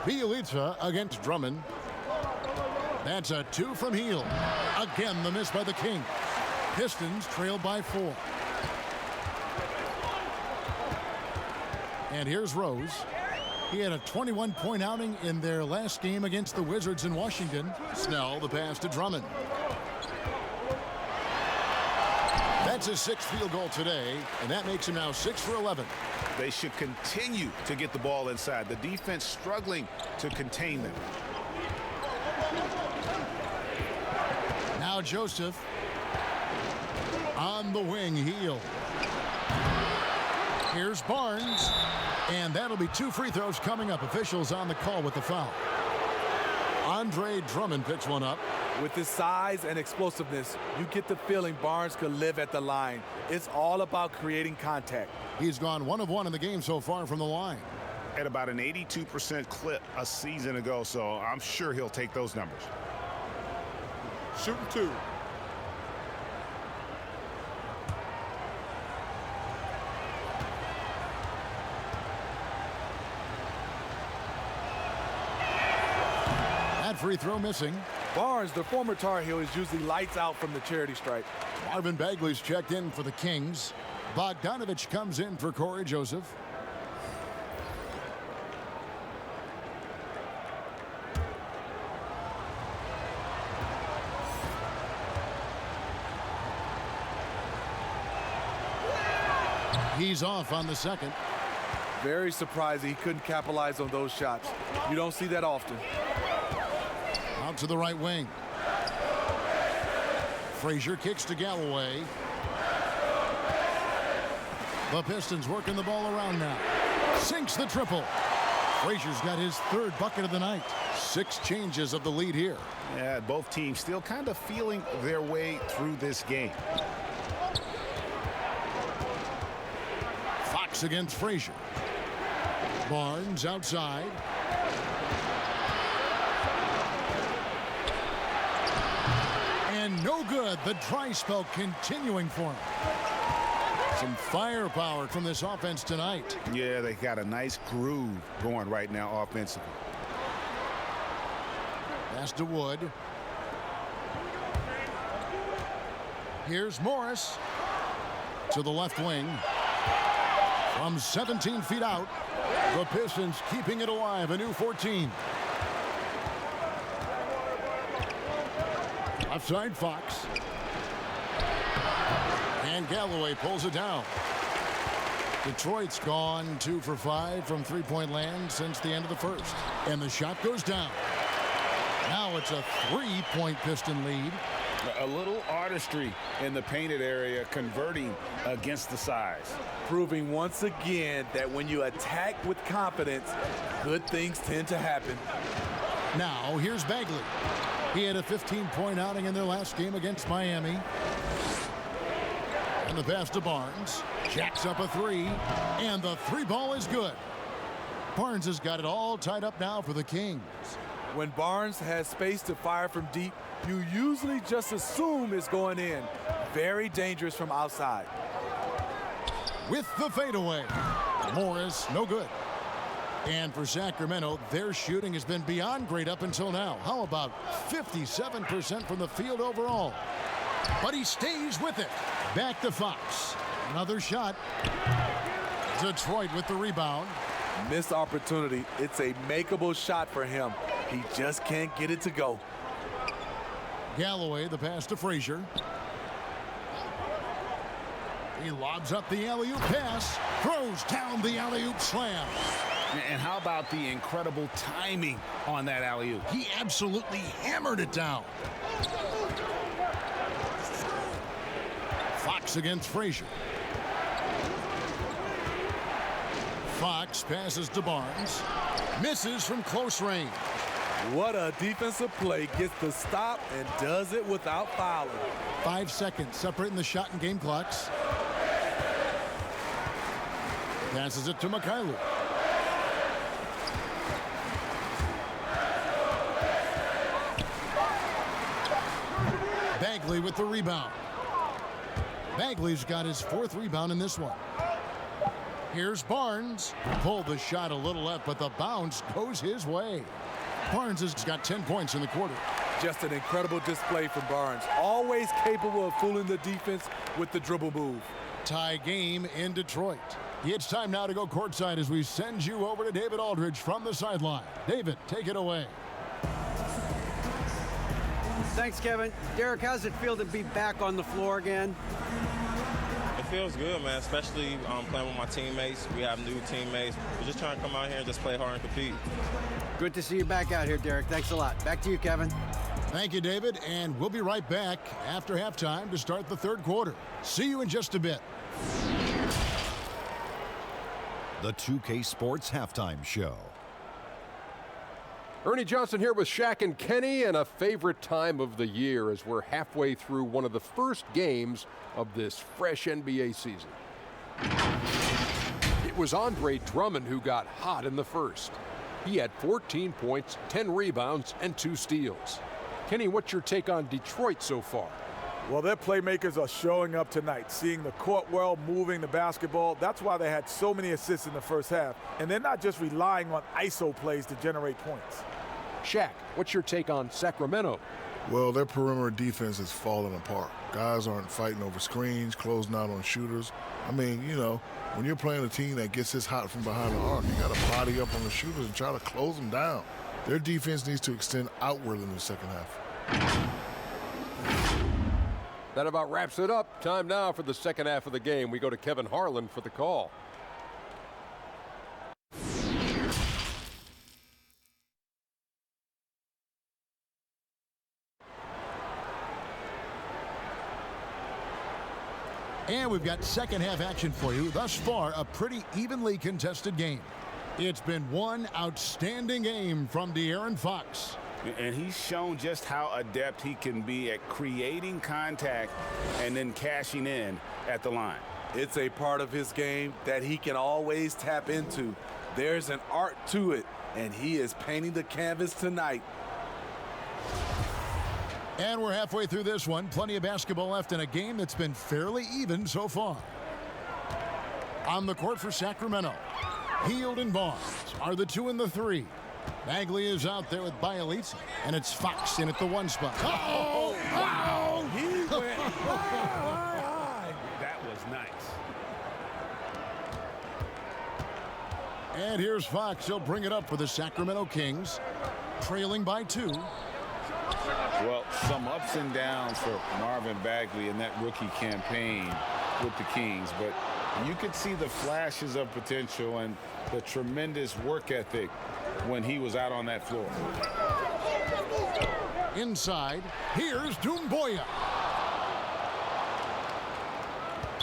Bielitsa against Drummond. That's a 2 from Heel. Again, the miss by the King. Pistons trailed by 4. And here's Rose. He had a 21-point outing in their last game against the Wizards in Washington. Snell, the pass to Drummond. That's his 6th field goal today, and that makes him now 6 for 11. They should continue to get the ball inside. The defense struggling to contain them. Now Joseph on the wing, Heel. Here's Barnes. And that'll be 2 free throws coming up. Officials on the call with the foul. Andre Drummond picks one up. With his size and explosiveness, you get the feeling Barnes could live at the line. It's all about creating contact. He's gone 1 of 1 in the game so far from the line. At about an 82% clip a season ago, so I'm sure he'll take those numbers. shooting 2. That free throw missing. Barnes, the former Tar Heel, is usually lights out from the charity stripe. Marvin Bagley's checked in for the Kings. Bogdanovich comes in for Corey Joseph. He's off on the second. Very surprised he couldn't capitalize on those shots. You don't see that often. Out to the right wing. Frazier kicks to Galloway. The Pistons working the ball around now. Sinks the triple. Frazier's got his 3rd bucket of the night. 6 changes of the lead here. Yeah, both teams still kind of feeling their way through this game. Fox against Frazier. Barnes outside. And no good. The dry spell continuing for him. Some firepower from this offense tonight. Yeah, they got a nice groove going right now offensively. Pass to Wood. Here's Morris to the left wing. From 17 feet out, the Pistons keeping it alive, a new 14. Outside Fox. And Galloway pulls it down. Detroit's gone 2 for 5 from three-point land since the end of the first. And the shot goes down. Now it's a 3-point Piston lead. A little artistry in the painted area, converting against the size. Proving once again that when you attack with confidence, good things tend to happen. Now here's Bagley. He had a 15-point outing in their last game against Miami. And the pass to Barnes. Jacks up a 3. And the 3-ball is good. Barnes has got it all tied up now for the Kings. When Barnes has space to fire from deep, you usually just assume it's going in. Very dangerous from outside. With the fadeaway. Morris, no good. And for Sacramento, their shooting has been beyond great up until now. How about 57% from the field overall? But he stays with it. Back to Fox. Another shot. Detroit with the rebound. Missed opportunity. It's a makeable shot for him. He just can't get it to go. Galloway, the pass to Frazier. He lobs up the alley-oop pass. Throws down the alley-oop slam. And how about the incredible timing on that alley-oop? He absolutely hammered it down. Fox against Frazier. Fox passes to Barnes. Misses from close range. What a defensive play. Gets the stop and does it without fouling. 5 seconds separating the shot and game clocks. Passes it to Mikhailuk. Bagley with the rebound. Bagley's got his 4th rebound in this one. Here's Barnes. Pulled the shot a little left, but the bounce goes his way. Barnes has got 10 points in the quarter. Just an incredible display from Barnes. Always capable of fooling the defense with the dribble move. Tie game in Detroit. It's time now to go courtside as we send you over to David Aldridge from the sideline. David, take it away. Thanks, Kevin. Derek, how's it feel to be back on the floor again? It feels good, man, especially playing with my teammates. We have new teammates. We're just trying to come out here and just play hard and compete. Good to see you back out here, Derek. Thanks a lot. Back to you, Kevin. Thank you, David, and we'll be right back after halftime to start the third quarter. See you in just a bit. The 2K Sports Halftime Show. Ernie Johnson here with Shaq and Kenny, and a favorite time of the year as we're halfway through one of the first games of this fresh NBA season. It was Andre Drummond who got hot in the first. He had 14 points, 10 rebounds, and 2 steals. Kenny, what's your take on Detroit so far? Well, their playmakers are showing up tonight, seeing the court well, moving the basketball. That's why they had so many assists in the first half. And they're not just relying on ISO plays to generate points. Shaq, what's your take on Sacramento? Well, their perimeter defense is falling apart. Guys aren't fighting over screens, closing out on shooters. I mean, you know, when you're playing a team that gets this hot from behind the arc, you got to body up on the shooters and try to close them down. Their defense needs to extend outward in the second half. That about wraps it up. Time now for the second half of the game. We go to Kevin Harlan for the call. And we've got second half action for you. Thus far, a pretty evenly contested game. It's been one outstanding game from De'Aaron Fox. And he's shown just how adept he can be at creating contact and then cashing in at the line. It's a part of his game that he can always tap into. There's an art to it, and he is painting the canvas tonight. And we're halfway through this one. Plenty of basketball left in a game that's been fairly even so far. On the court for Sacramento, Hield and Barnes are the 2 and the 3. Bagley is out there with Bielitsa, and it's Fox in at the 1 spot. Oh, wow! He went high. That was nice. And here's Fox. He'll bring it up for the Sacramento Kings, trailing by 2. Well, some ups and downs for Marvin Bagley in that rookie campaign with the Kings, but you could see the flashes of potential and the tremendous work ethic when he was out on that floor. Inside, here's Doumbouya.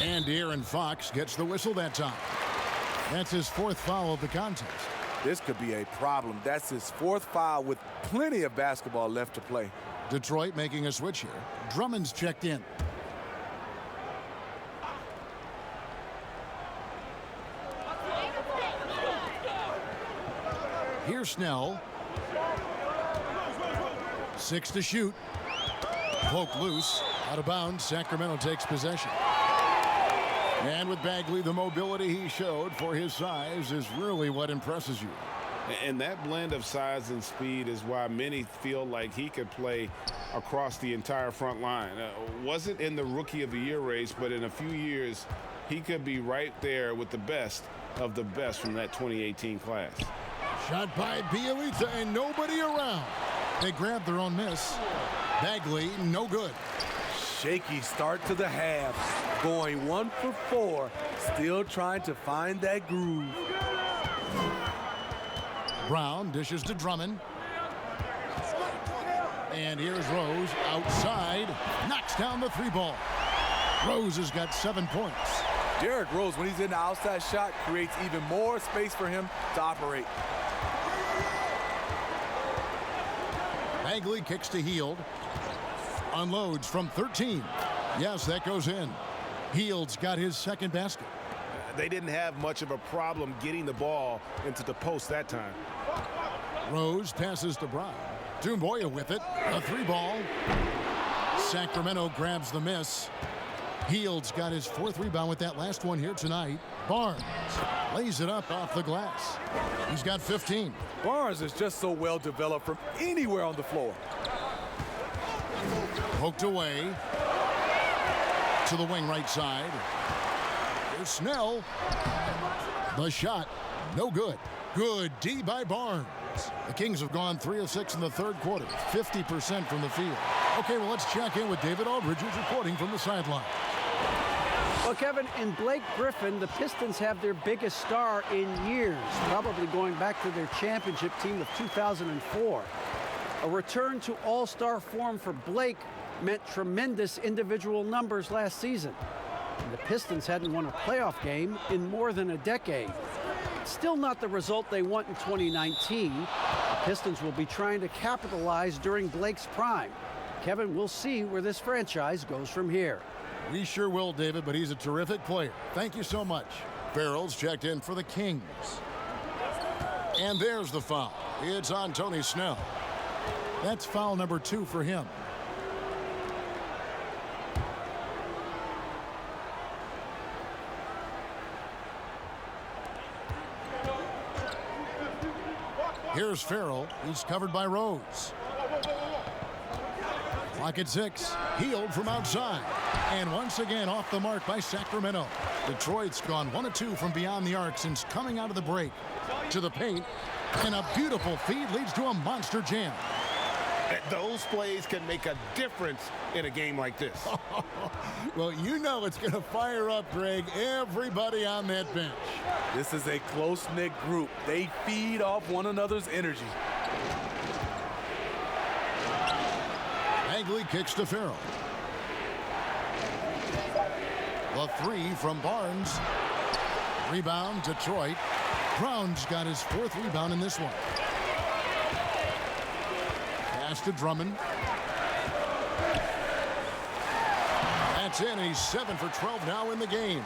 And De'Aaron Fox gets the whistle that time. That's his 4th foul of the contest. This could be a problem. That's his 4th foul with plenty of basketball left to play. Detroit making a switch here. Drummond's checked in. Here's Snell. 6 to shoot. Poke loose. Out of bounds. Sacramento takes possession. And with Bagley, the mobility he showed for his size is really what impresses you. And that blend of size and speed is why many feel like he could play across the entire front line. Wasn't in the Rookie of the Year race, but in a few years, he could be right there with the best of the best from that 2018 class. Shot by Bielitsa and nobody around. They grabbed their own miss. Bagley, no good. Shaky start to the half. Going 1 for 4. Still trying to find that groove. Brown dishes to Drummond. And here's Rose outside. Knocks down the 3 ball. Rose has got 7 points. Derrick Rose, when he's in the outside shot, creates even more space for him to operate. Bagley kicks to Hield. Unloads from 13. Yes, that goes in. Hield's got his 2nd basket. They didn't have much of a problem getting the ball into the post that time. Rose passes to Brown. Doumbouya with it. A 3 ball. Sacramento grabs the miss. Hield's got his 4th rebound with that last one here tonight. Barnes lays it up off the glass. He's got 15. Barnes is just so well developed from anywhere on the floor. Poked away to the wing right side. Here's Snell. The shot, no good. Good D by Barnes. The Kings have gone 3 of 6 in the 3rd quarter, 50% from the field. Okay, well, let's check in with David Aldridge, who's reporting from the sideline. Well, Kevin, in Blake Griffin, the Pistons have their biggest star in years, probably going back to their championship team of 2004. A return to all-star form for Blake meant tremendous individual numbers last season. And the Pistons hadn't won a playoff game in more than a decade. Still not the result they want in 2019. The Pistons will be trying to capitalize during Blake's prime. Kevin, we'll see where this franchise goes from here. We sure will, David, but he's a terrific player. Thank you so much. Farrell's checked in for the Kings. And there's the foul. It's on Tony Snell. That's foul number 2 for him. Here's Farrell. He's covered by Rose. Clock at 6. Healed from outside. And once again off the mark by Sacramento. Detroit's gone 1 of 2 from beyond the arc since coming out of the break. To the paint. And a beautiful feed leads to a monster jam. Those plays can make a difference in a game like this. Well, you know it's going to fire up, Greg, everybody on that bench. This is a close-knit group. They feed off one another's energy. Bagley kicks to Farrell. The 3 from Barnes. Rebound, Detroit. Brown's got his 4th rebound in this one. Pass to Drummond. That's in. He's 7 for 12 now in the game.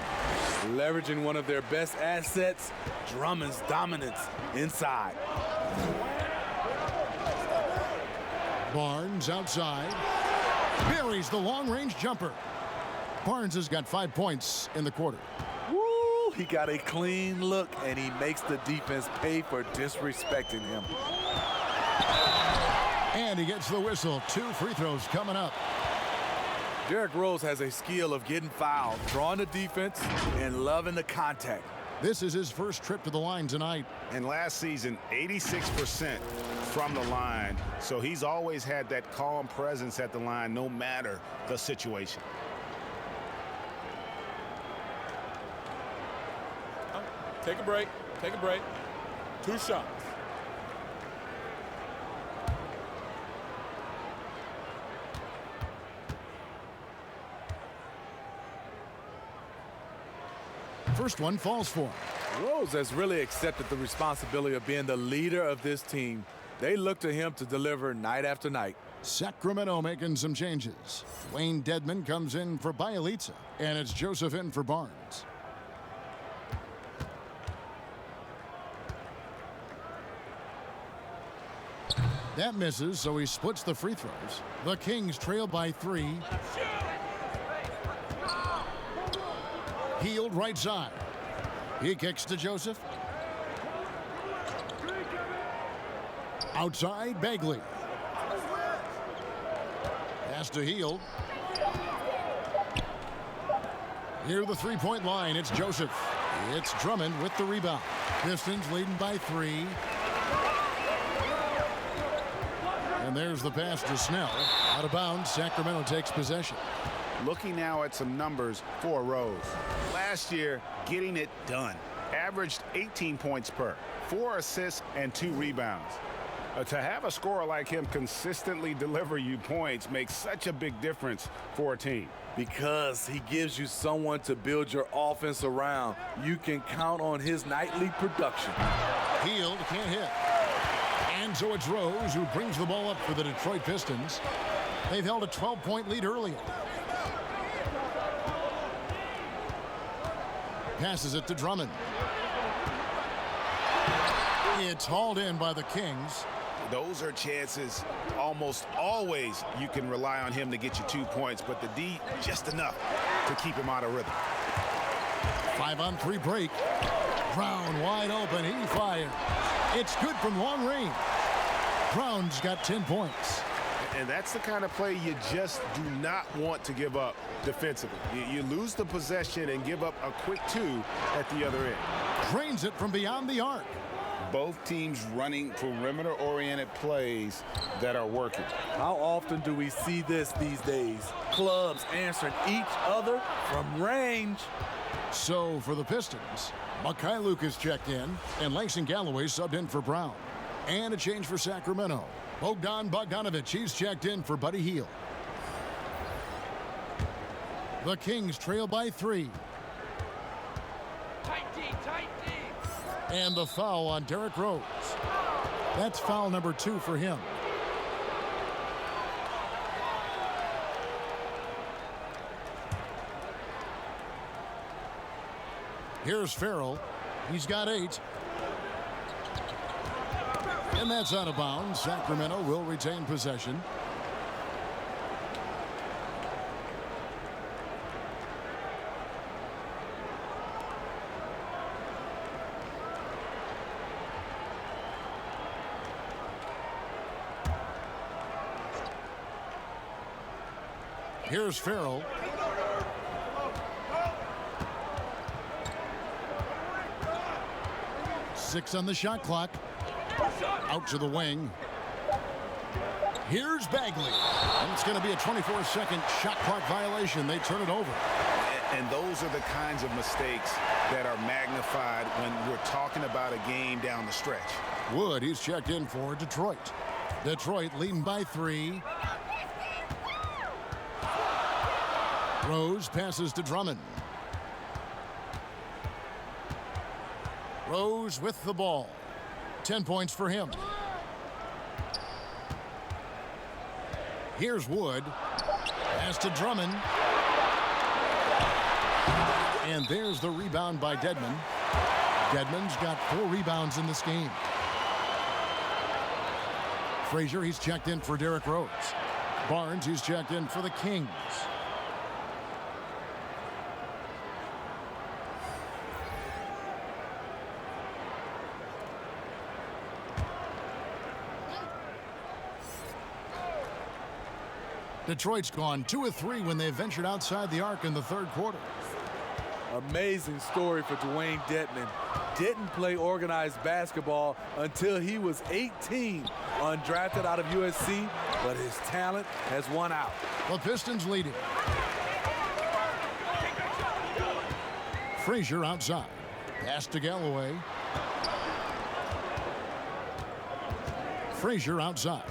Leveraging one of their best assets, Drummond's dominance inside. Barnes outside. Buries the long-range jumper. Barnes has got 5 points in the quarter. Woo! He got a clean look, and he makes the defense pay for disrespecting him. And he gets the whistle. 2 free throws coming up. Derrick Rose has a skill of getting fouled, drawing the defense, and loving the contact. This is his first trip to the line tonight. And last season, 86% from the line. So he's always had that calm presence at the line, no matter the situation. Take a break. Take a break. 2 shots. First one falls for him. Rose has really accepted the responsibility of being the leader of this team. They look to him to deliver night after night. Sacramento making some changes. Wayne Dedman comes in for Bielitsa, and it's Joseph in for Barnes. That misses, so he splits the free throws. The Kings trail by 3. Healed right side. He kicks to Joseph. Outside, Bagley. Pass to Healed. Near the three-point line, it's Joseph. It's Drummond with the rebound. Pistons leading by 3. And there's the pass to Snell. Out of bounds, Sacramento takes possession. Looking now at some numbers for Rose. Last year, getting it done. Averaged 18 points per, 4 assists, and 2 rebounds. To have a scorer like him consistently deliver you points makes such a big difference for a team. Because he gives you someone to build your offense around. You can count on his nightly production. Healed, can't hit. And so it's Rose who brings the ball up for the Detroit Pistons. They've held a 12-point lead earlier. Passes it to Drummond. It's hauled in by the Kings. Those are chances almost always you can rely on him to get you 2 points, but the D just enough to keep him out of rhythm. 5-on-3 break. Brown wide open. He fires. It's good from long range. Brown's got 10 points. And that's the kind of play you just do not want to give up defensively. You lose the possession and give up a quick 2 at the other end. Drains it from beyond the arc. Both teams running perimeter-oriented plays that are working. How often do we see this these days? Clubs answering each other from range. So for the Pistons, Makai Lucas checked in, and Langston Galloway subbed in for Brown. And a change for Sacramento. Bogdan Bogdanovic, he's checked in for Buddy Hield. The Kings trail by 3. Tight D, tight D. And the foul on Derrick Rose. That's foul number 2 for him. Here's Farrell. He's got 8. And that's out of bounds. Sacramento will retain possession. Here's Farrell. Six on the shot clock. Out to the wing. Here's Bagley. And it's going to be a 24-second shot clock violation. They turn it over. And those are the kinds of mistakes that are magnified when we're talking about a game down the stretch. Wood, he's checked in for Detroit. Detroit leading by 3. Rose passes to Drummond. Rose with the ball. 10 points for him. Here's Wood. Pass to Drummond. And there's the rebound by Dedmon. Dedmon's got 4 rebounds in this game. Frazier, he's checked in for Derrick Rose. Barnes, he's checked in for the Kings. Detroit's gone 2 of 3 when they ventured outside the arc in the third quarter. Amazing story for Dwayne Dedmon. Didn't play organized basketball until he was 18, undrafted out of USC, but his talent has won out. The Pistons leading. Frazier outside. Pass to Galloway. Frazier outside.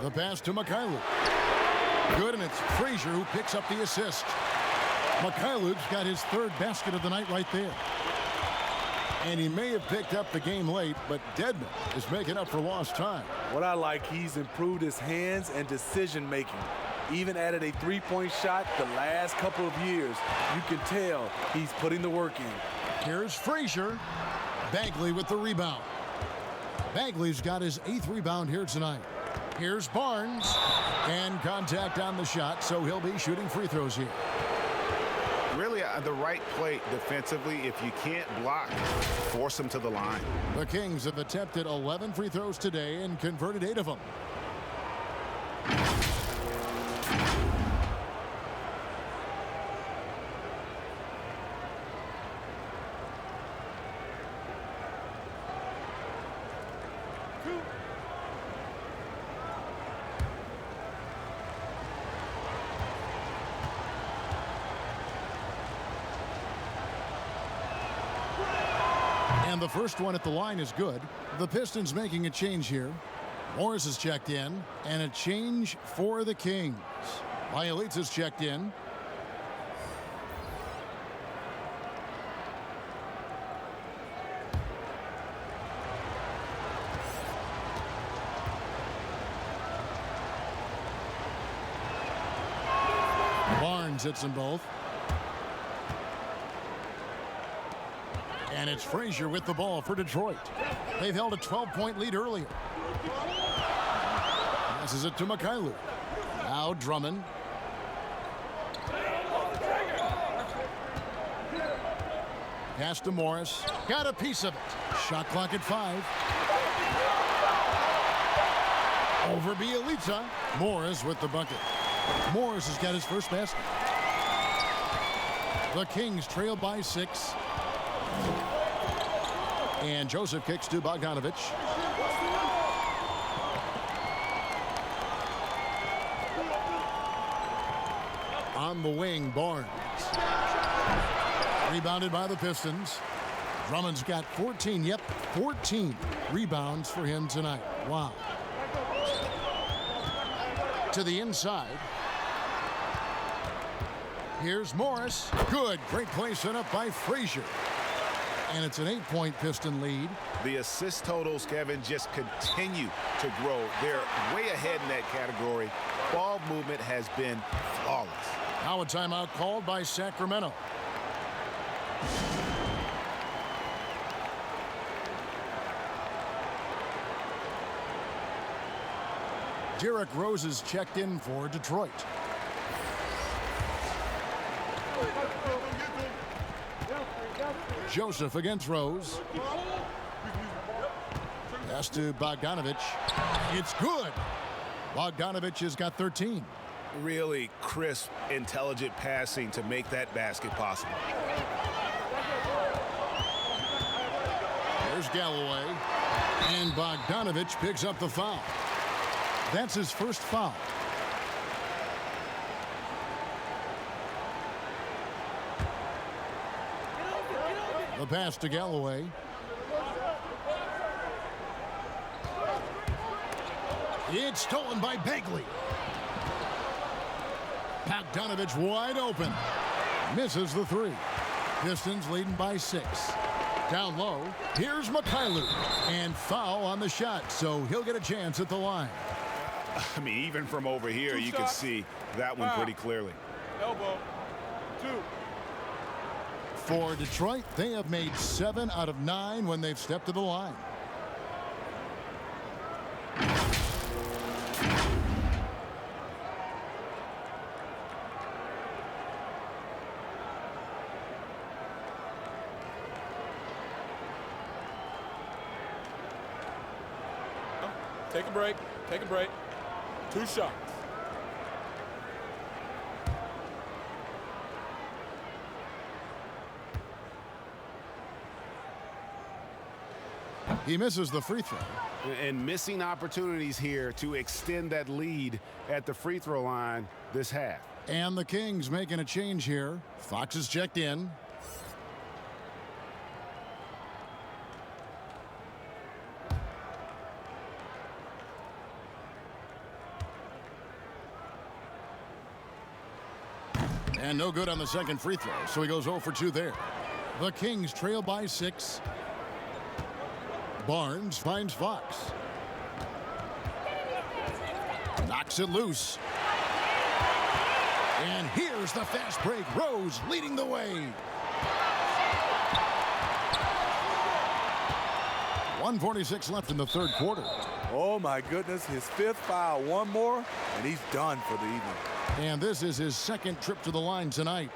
The pass to Mikhailuk. Good, and it's Frazier who picks up the assist. Mikhailuk's got his 3rd basket of the night right there. And he may have picked up the game late, but Dedmon is making up for lost time. What I like, he's improved his hands and decision-making. Even added a 3-point shot the last couple of years. You can tell he's putting the work in. Here's Frazier. Bagley with the rebound. Bagley's got his 8th rebound here tonight. Here's Barnes. And contact on the shot, so he'll be shooting free throws here. Really, the right play defensively. If you can't block, force them to the line. The Kings have attempted 11 free throws today and converted 8 of them. And the first one at the line is good. The Pistons making a change here. Morris is checked in, and a change for the Kings. Bielitz is checked in. Barnes hits them both. And it's Frazier with the ball for Detroit. They've held a 12-point lead earlier. Passes it to Mikhailuk. Now Drummond. Pass to Morris. Got a piece of it. Shot clock at 5. Over Bielitsa. Morris with the bucket. Morris has got his first basket. The Kings trail by 6. And Joseph kicks to Bogdanovich. On the wing, Barnes. Rebounded by the Pistons. Drummond's got 14. Yep, 14 rebounds for him tonight. Wow. To the inside. Here's Morris. Good. Great play set up by Frazier. And it's an 8-point Piston lead. The assist totals, Kevin, just continue to grow. They're way ahead in that category. Ball movement has been flawless. Now a timeout called by Sacramento. Derrick Rose is checked in for Detroit. Joseph against Rose. Pass to Bogdanovich. It's good. Bogdanovich has got 13. Really crisp, intelligent passing to make that basket possible. There's Galloway. And Bogdanovich picks up the foul. That's his first foul. The pass to Galloway. It's stolen by Bagley. Bogdanovich wide open. Misses the three. Pistons leading by 6. Down low. Here's Mikhailuk. And foul on the shot, so he'll get a chance at the line. I mean, even from over here, you can see that one pretty clearly. Elbow. 2. For Detroit, they have made 7 out of 9 when they've stepped to the line. Take a break. Take a break. 2 shots. He misses the free throw. And missing opportunities here to extend that lead at the free throw line this half. And the Kings making a change here. Fox is checked in. And no good on the second free throw, so he goes 0 for 2 there. The Kings trail by 6. Barnes finds Fox. Knocks it loose. And here's the fast break. Rose leading the way. 1:46 left in the third quarter. Oh, my goodness. His 5th foul. One more, and he's done for the evening. And this is his second trip to the line tonight.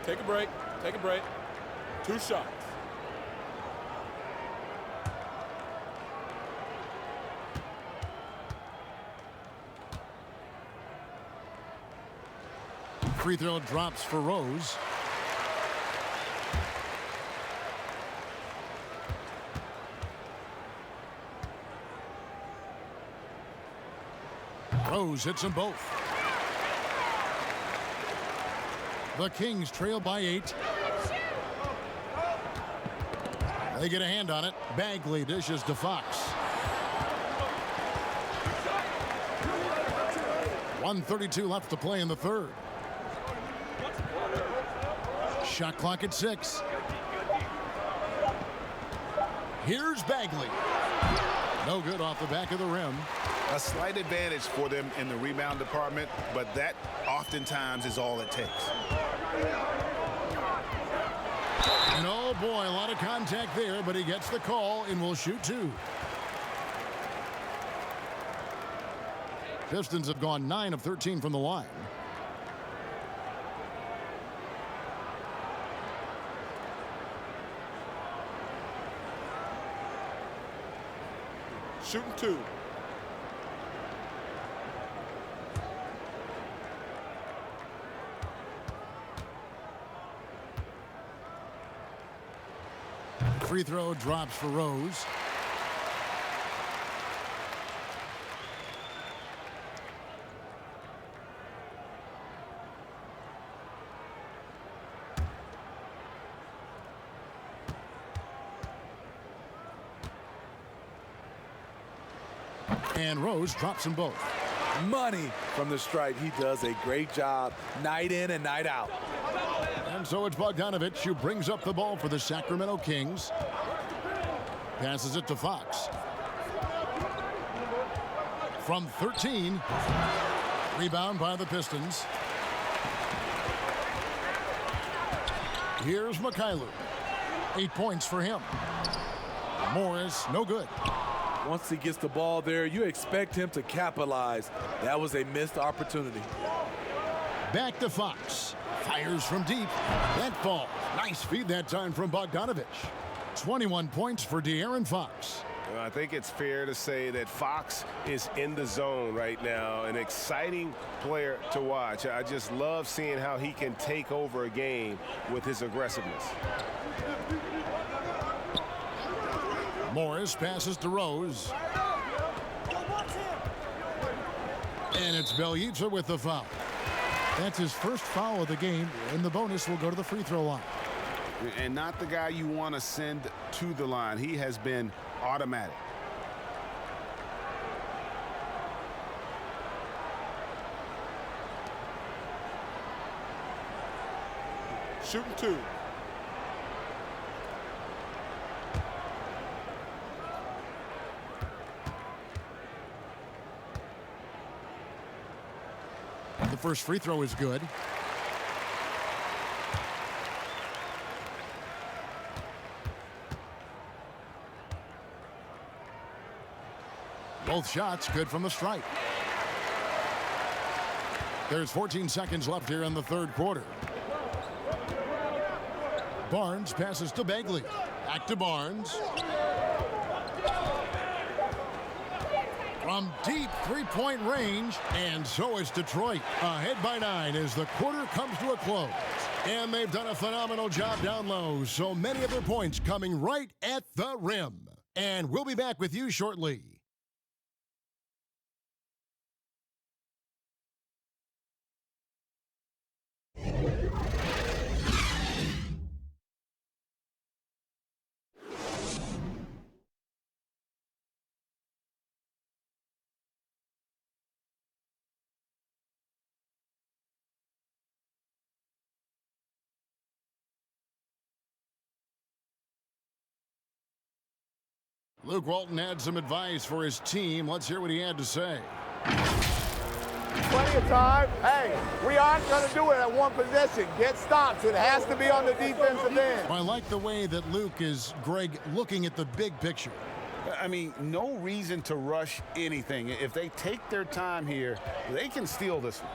Take a break. Take a break. 2 shots. Free throw drops for Rose. Rose hits them both. The Kings trail by 8. They get a hand on it. Bagley dishes to Fox. 1:32 left to play in the third. Shot clock at 6. Here's Bagley. No good off the back of the rim. A slight advantage for them in the rebound department, but that oftentimes is all it takes. And oh boy, a lot of contact there, but he gets the call and will shoot 2. Pistons have gone 9 of 13 from the line. Shooting 2. Free throw drops for Rose. And Rose drops them both. Money from the stripe. He does a great job night in and night out. And so it's Bogdanovich who brings up the ball for the Sacramento Kings. Passes it to Fox. From 13. Rebound by the Pistons. Here's Mikhailuk. 8 points for him. Morris, no good. Once he gets the ball there, you expect him to capitalize. That was a missed opportunity. Back to Fox. Fires from deep. That falls. Nice feed that time from Bogdanovich. 21 points for De'Aaron Fox. I think it's fair to say that Fox is in the zone right now, an exciting player to watch. I just love seeing how he can take over a game with his aggressiveness. Morris passes to Rose. And it's Bjelica with the foul. That's his first foul of the game, and the bonus will go to the free throw line. And not the guy you want to send to the line. He has been automatic. Shooting 2. The first free throw is good. Both shots good from the stripe. There's 14 seconds left here in the third quarter. Barnes passes to Bagley. Back to Barnes. From deep three-point range, and so is Detroit. Ahead by 9 as the quarter comes to a close. And they've done a phenomenal job down low. So many of their points coming right at the rim. And we'll be back with you shortly. Luke Walton had some advice for his team. Let's hear what he had to say. Plenty of time. Hey, we aren't going to do it at one possession. Get stops. It has to be on the defensive end. I like the way that Luke is, Greg, looking at the big picture. I mean, no reason to rush anything. If they take their time here, they can steal this one.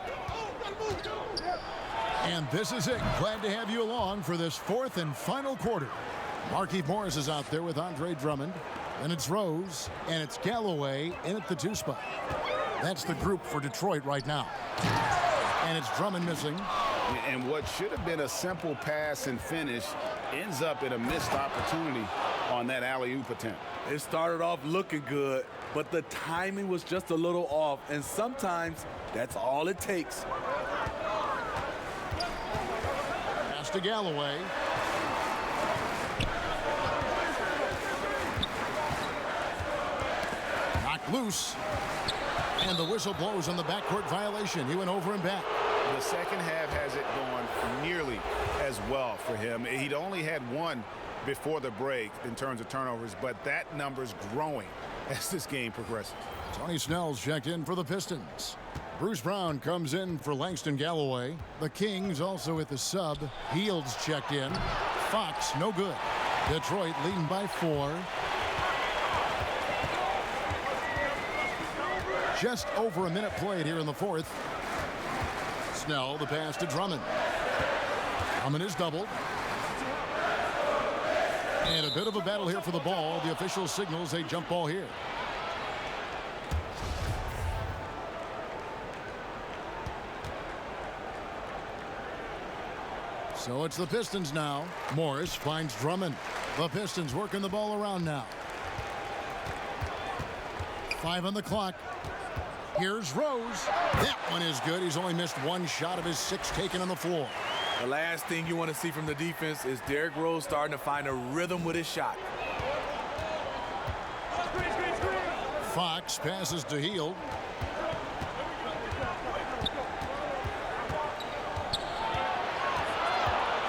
And this is it. Glad to have you along for this fourth and final quarter. Markieff Morris is out there with Andre Drummond. Then it's Rose, and it's Galloway in at the 2 spot. That's the group for Detroit right now. And it's Drummond missing. And what should have been a simple pass and finish ends up in a missed opportunity on that alley-oop attempt. It started off looking good, but the timing was just a little off, and sometimes that's all it takes. Pass to Galloway. Loose, and the whistle blows on the backcourt violation. He went over and back. The second half has it gone nearly as well for him. He'd only had 1 before the break in terms of turnovers, but that number's growing as this game progresses. Tony Snell's checked in for the Pistons. Bruce Brown comes in for Langston Galloway. The Kings also at the sub. Heald's checked in. Fox, no good. Detroit leading by 4. Just over a minute played here in the fourth. Snell, the pass to Drummond. Drummond is doubled. And a bit of a battle here for the ball. The official signals a jump ball here. So it's the Pistons now. Morris finds Drummond. The Pistons working the ball around now. 5 on the clock. Here's Rose. That one is good. He's only missed 1 shot of his 6 taken on the floor. The last thing you want to see from the defense is Derrick Rose starting to find a rhythm with his shot. Fox passes to Hield.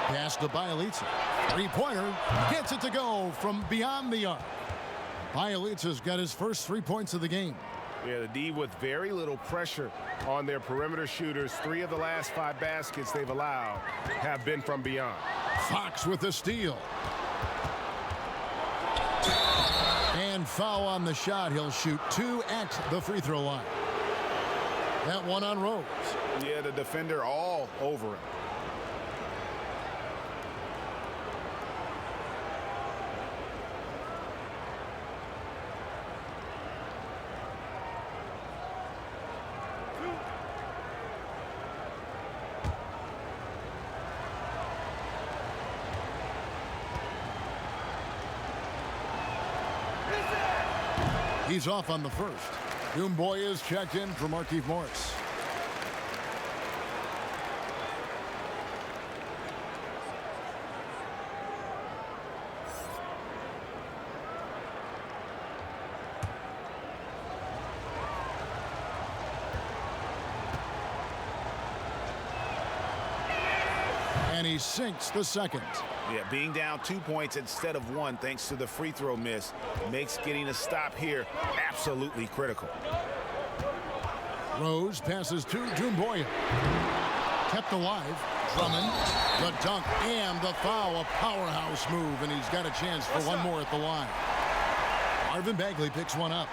Pass to Bjelica. 3-pointer. Gets it to go from beyond the arc. Bjelica's got his first 3 points of the game. Yeah, the D with very little pressure on their perimeter shooters. 3 of the last 5 baskets they've allowed have been from beyond. Fox with the steal. And foul on the shot. He'll shoot 2 at the free throw line. That one on Rose. Yeah, the defender all over him. He's off on the first. Doomboy is checked in for Markieff Morris. And he sinks the second. Yeah, being down 2 points instead of 1 thanks to the free throw miss makes getting a stop here absolutely critical. Rose passes to Doomboy. Kept alive. Drummond, the dunk, and the foul. A powerhouse move, and he's got a chance for one more at the line. Marvin Bagley picks one up.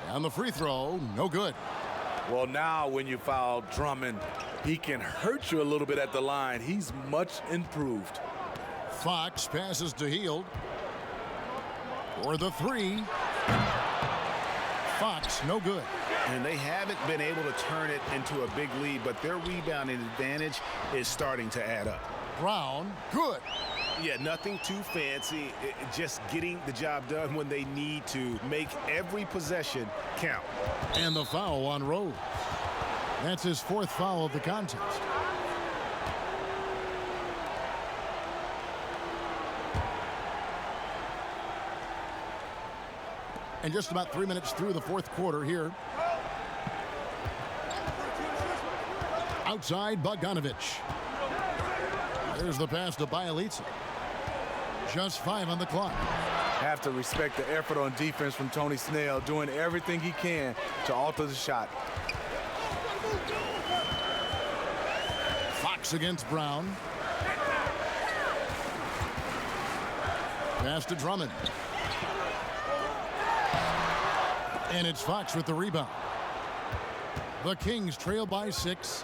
On the free throw, no good. Well, now when you foul Drummond, he can hurt you a little bit at the line. He's much improved. Fox passes to Hield for the three. Fox, no good. And they haven't been able to turn it into a big lead, but their rebounding advantage is starting to add up. Brown, good. Yeah, nothing too fancy, just getting the job done when they need to. Make every possession count. And the foul on Rose. That's his 4th foul of the contest. And just about 3 minutes through the 4th quarter here. Outside Bogdanovich. There's the pass to Bielitsa. Just 5 on the clock. Have to respect the effort on defense from Tony Snell, doing everything he can to alter the shot. Fox against Brown. Pass to Drummond. And it's Fox with the rebound. The Kings trail by 6.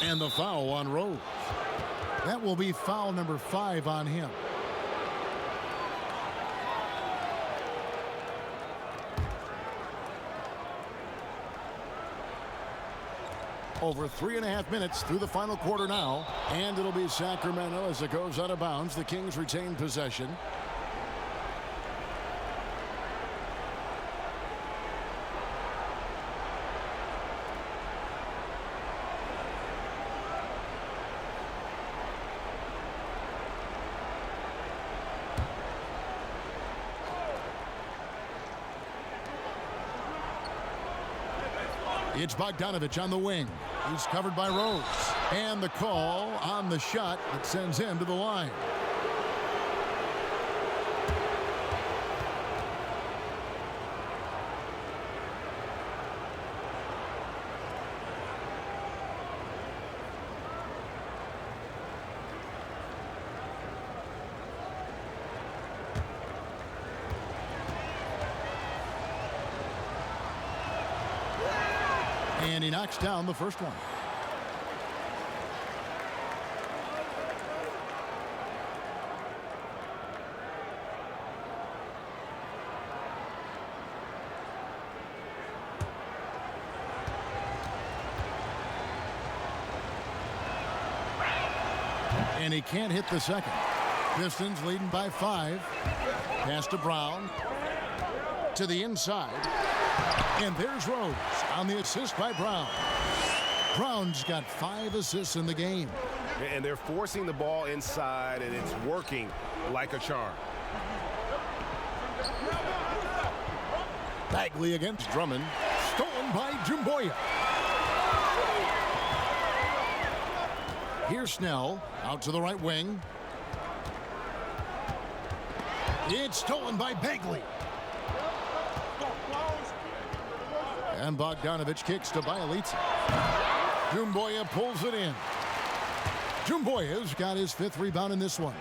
And the foul on Rose. That will be foul number 5 on him. Over 3.5 minutes through the final quarter now. And it'll be Sacramento as it goes out of bounds. The Kings retain possession. It's Bogdanovich on the wing. He's covered by Rose. And the call on the shot that sends him to the line. And he knocks down the first one. And he can't hit the second. Pistons leading by 5. Pass to Brown. To the inside. And there's Rose on the assist by Brown. Brown's got 5 assists in the game. And they're forcing the ball inside, and it's working like a charm. Bagley against Drummond. Stolen by Jumboya. Here's Snell out to the right wing. It's stolen by Bagley. And Bogdanovich kicks to Bielitsa. Jumboya pulls it in. Jumboya's got his 5th rebound in this one.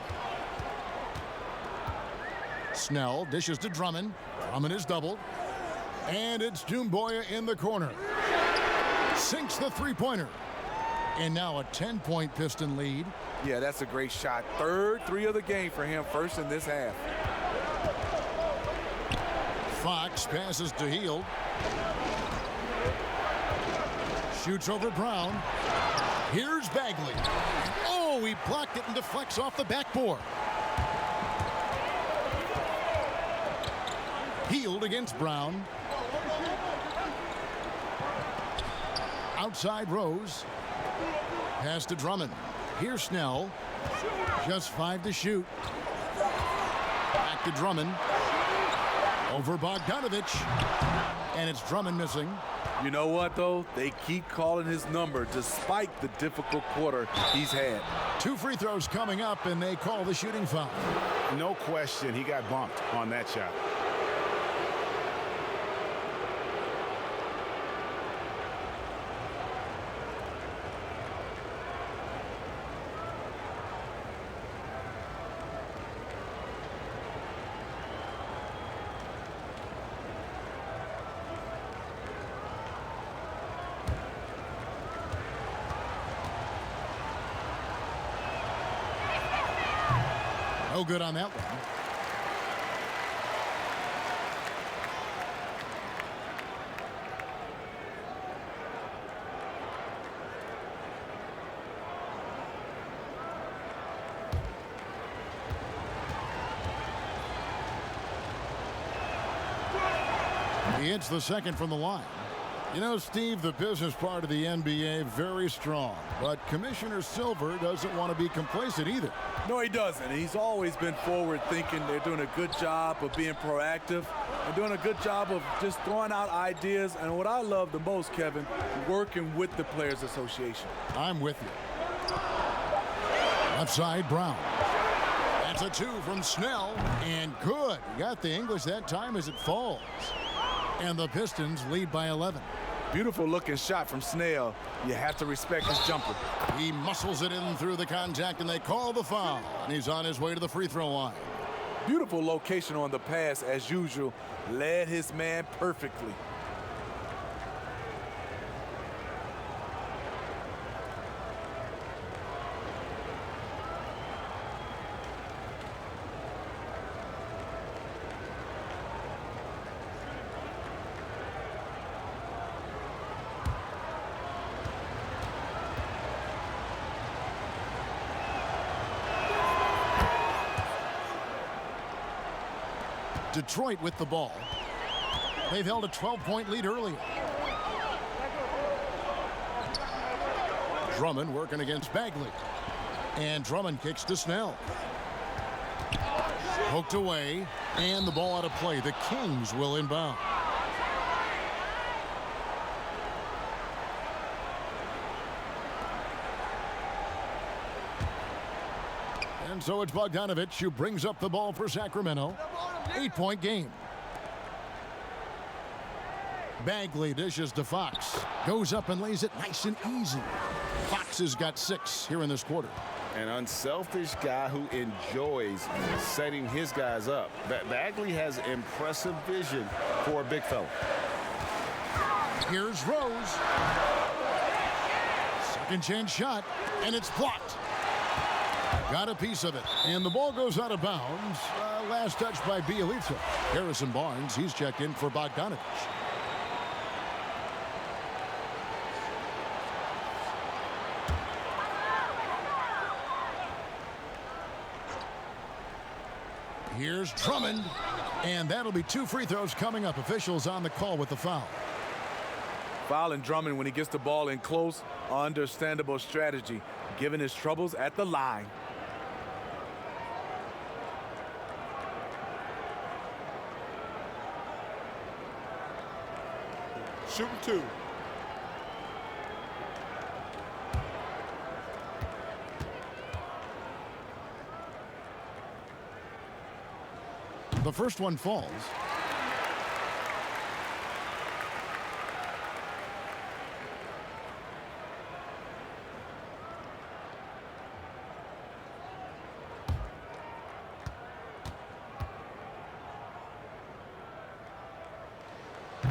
Snell dishes to Drummond. Drummond is doubled. And it's Jumboya in the corner. Sinks the three-pointer. And now a 10-point Piston lead. Yeah, that's a great shot. 3rd 3 of the game for him, first in this half. Fox passes to Hield. Shoots over Brown. Here's Bagley. Oh, he blocked it and deflects off the backboard. Hield against Brown. Outside Rose. Pass to Drummond. Here's Snell. Just 5 to shoot. Back to Drummond. Over Bogdanovich. And it's Drummond missing. You know what, though? They keep calling his number despite the difficult quarter he's had. 2 free throws coming up, and they call the shooting foul. No question, he got bumped on that shot. No good on that one. He hits the second from the line. You know, Steve, the business part of the NBA, very strong. But Commissioner Silver doesn't want to be complacent either. No, he doesn't. He's always been forward thinking. They're doing a good job of being proactive and doing a good job of just throwing out ideas. And what I love the most, Kevin, working with the Players Association. I'm with you. Left side, Brown. That's a 2 from Snell. And good. Got the English that time as it falls. And the Pistons lead by 11. Beautiful looking shot from Snell. You have to respect his jumper. He muscles it in through the contact, and they call the foul. And he's on his way to the free throw line. Beautiful location on the pass, as usual. Led his man perfectly. Detroit with the ball. They've held a 12-point lead earlier. Drummond working against Bagley. And Drummond kicks to Snell. Poked away, and the ball out of play. The Kings will inbound. And so it's Bogdanovich who brings up the ball for Sacramento. 8-point game. Bagley dishes to Fox. Goes up and lays it nice and easy. Fox has got 6 here in this quarter. An unselfish guy who enjoys setting his guys up. Bagley has impressive vision for a big fella. Here's Rose. Second chance shot, and it's blocked. Got a piece of it, and the ball goes out of bounds. Last touch by Bielitsa. Harrison Barnes, he's checked in for Bogdanovich. Here's Drummond, and that'll be 2 free throws coming up. Officials on the call with the foul. Fouling Drummond when he gets the ball in close, understandable strategy, given his troubles at the line. shooting 2. The first one falls.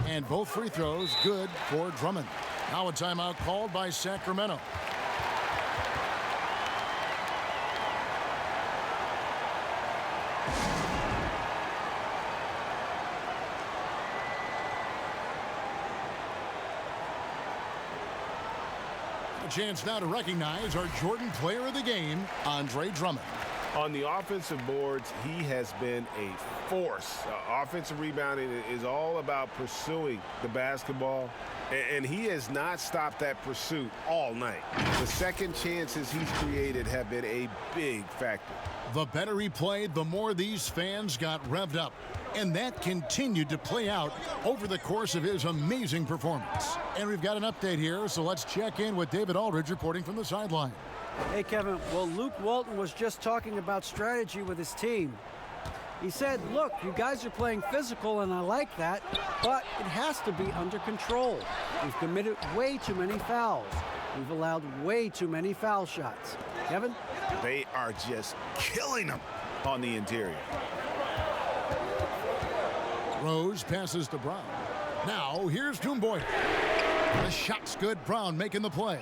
And both free throws good for Drummond. Now a timeout called by Sacramento. A chance now to recognize our Jordan Player of the Game, Andre Drummond. On the offensive boards, he has been a force. Offensive rebounding is all about pursuing the basketball, and he has not stopped that pursuit all night. The second chances he's created have been a big factor. The better he played, the more these fans got revved up. And that continued to play out over the course of his amazing performance. And we've got an update here, so let's check in with David Aldridge reporting from the sideline. Hey, Kevin. Well, Luke Walton was just talking about strategy with his team. He said, look, you guys are playing physical, and I like that, but it has to be under control. We've committed way too many fouls. We've allowed way too many foul shots. Kevin? They are just killing them on the interior. Rose passes to Brown. Now, here's Toomboy. The shot's good. Brown making the play.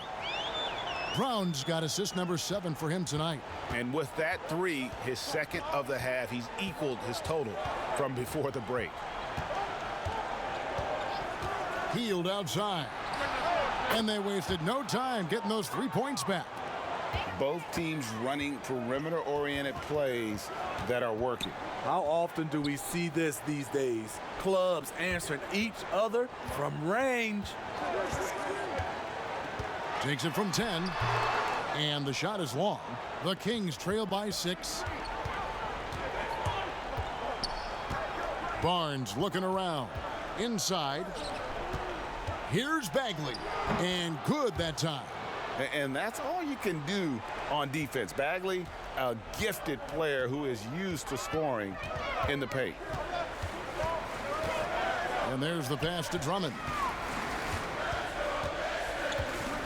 Brown's got assist number 7 for him tonight. And with that 3, his second of the half, he's equaled his total from before the break. Healed outside. And they wasted no time getting those 3 points back. Both teams running perimeter-oriented plays that are working. How often do we see this these days? Clubs answering each other from range. Takes it from 10. And the shot is long. The Kings trail by 6. Barnes looking around. Inside. Here's Bagley. And good that time. And that's all you can do on defense. Bagley, a gifted player who is used to scoring in the paint. And there's the pass to Drummond.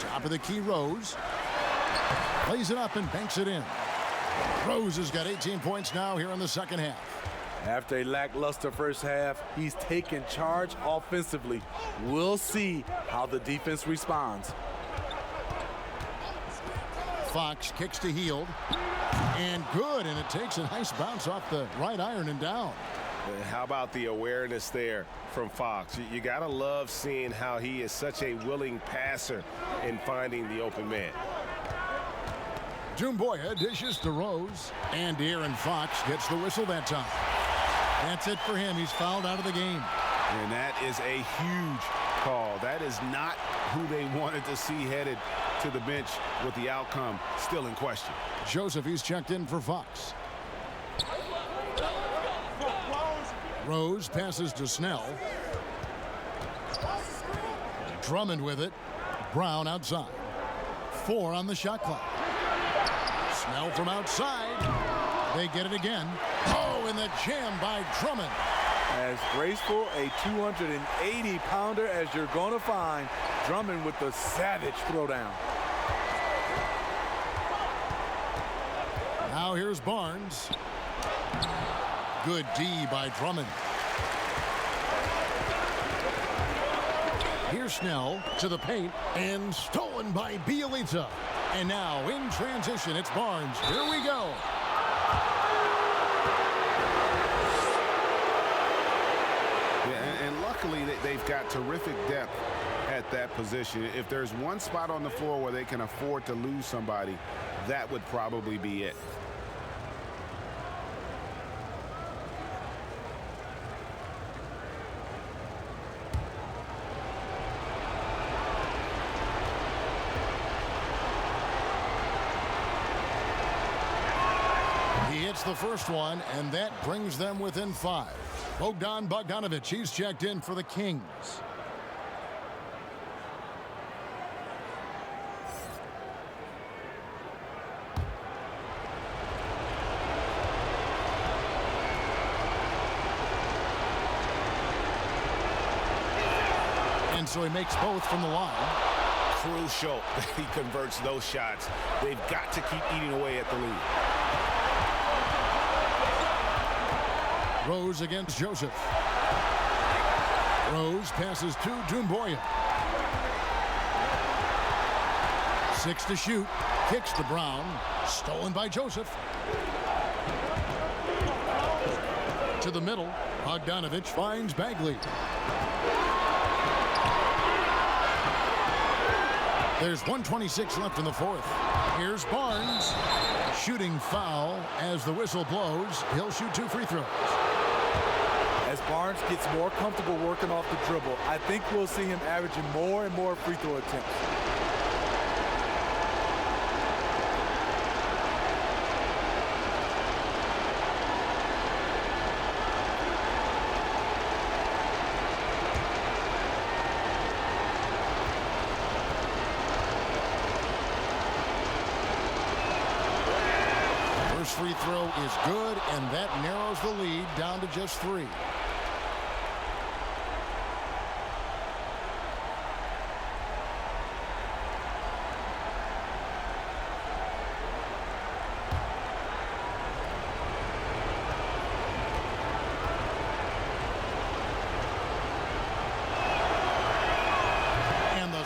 Top of the key, Rose. Plays it up and banks it in. Rose has got 18 points now here in the second half. After a lackluster first half, he's taken charge offensively. We'll see how the defense responds. Fox kicks to Hield. And good, and it takes a nice bounce off the right iron and down. How about the awareness there from Fox? You got to love seeing how he is such a willing passer in finding the open man. Toomboy dishes to Rose. And De'Aaron Fox gets the whistle that time. That's it for him. He's fouled out of the game. And that is a huge call. That is not who they wanted to see headed to the bench with the outcome still in question. Joseph, he's checked in for Fox. Rose passes to Snell. Drummond with it. Brown outside. 4 on the shot clock. Snell from outside. They get it again. Oh, and the jam by Drummond. As graceful a 280-pounder as you're going to find. Drummond with the savage throwdown. Now here's Barnes. Good D by Drummond. Here's Snell to the paint and stolen by Bielitsa. And now in transition, it's Barnes. Here we go. Yeah, and luckily they've got terrific depth at that position. If there's one spot on the floor where they can afford to lose somebody, that would probably be it. The first one, and that brings them within 5. Bogdan Bogdanovic, he's checked in for the Kings. And so he makes both from the line. Crucial that he converts those shots. They've got to keep eating away at the lead. Rose against Joseph. Rose passes to Doumbouya. 6 to shoot. Kicks to Brown. Stolen by Joseph. To the middle. Bogdanovich finds Bagley. There's 1:26 left in the fourth. Here's Barnes. Shooting foul as the whistle blows. He'll shoot 2 free throws. As Barnes gets more comfortable working off the dribble, I think we'll see him averaging more and more free throw attempts. First free throw is good, and that narrows the lead down to just 3.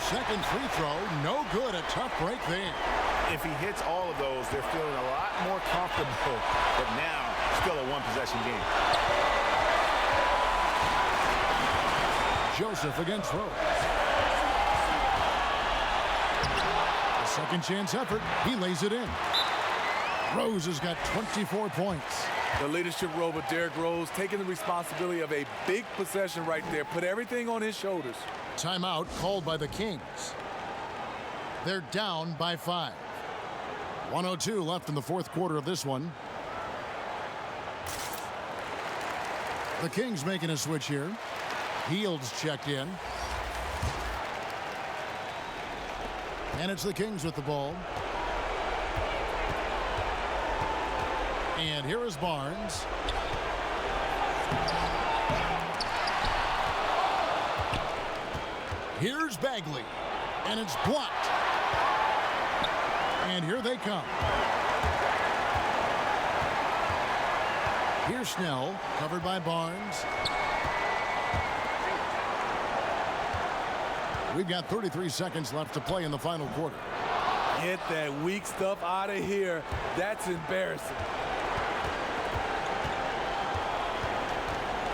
Second free throw, no good. A tough break there. If he hits all of those, they're feeling a lot more comfortable. But now, still a one-possession game. Joseph against Rose. A second chance effort. He lays it in. Rose has got 24 points. The leadership role with Derrick Rose, taking the responsibility of a big possession right there. Put everything on his shoulders. Timeout called by the Kings. They're down by 5. 1:02 left in the fourth quarter of this one. The Kings making a switch here. Hield's checked in. And it's the Kings with the ball. And here is Barnes. Here's Bagley, and it's blocked. And here they come. Here's Snell, covered by Barnes. We've got 33 seconds left to play in the final quarter. Get that weak stuff out of here. That's embarrassing.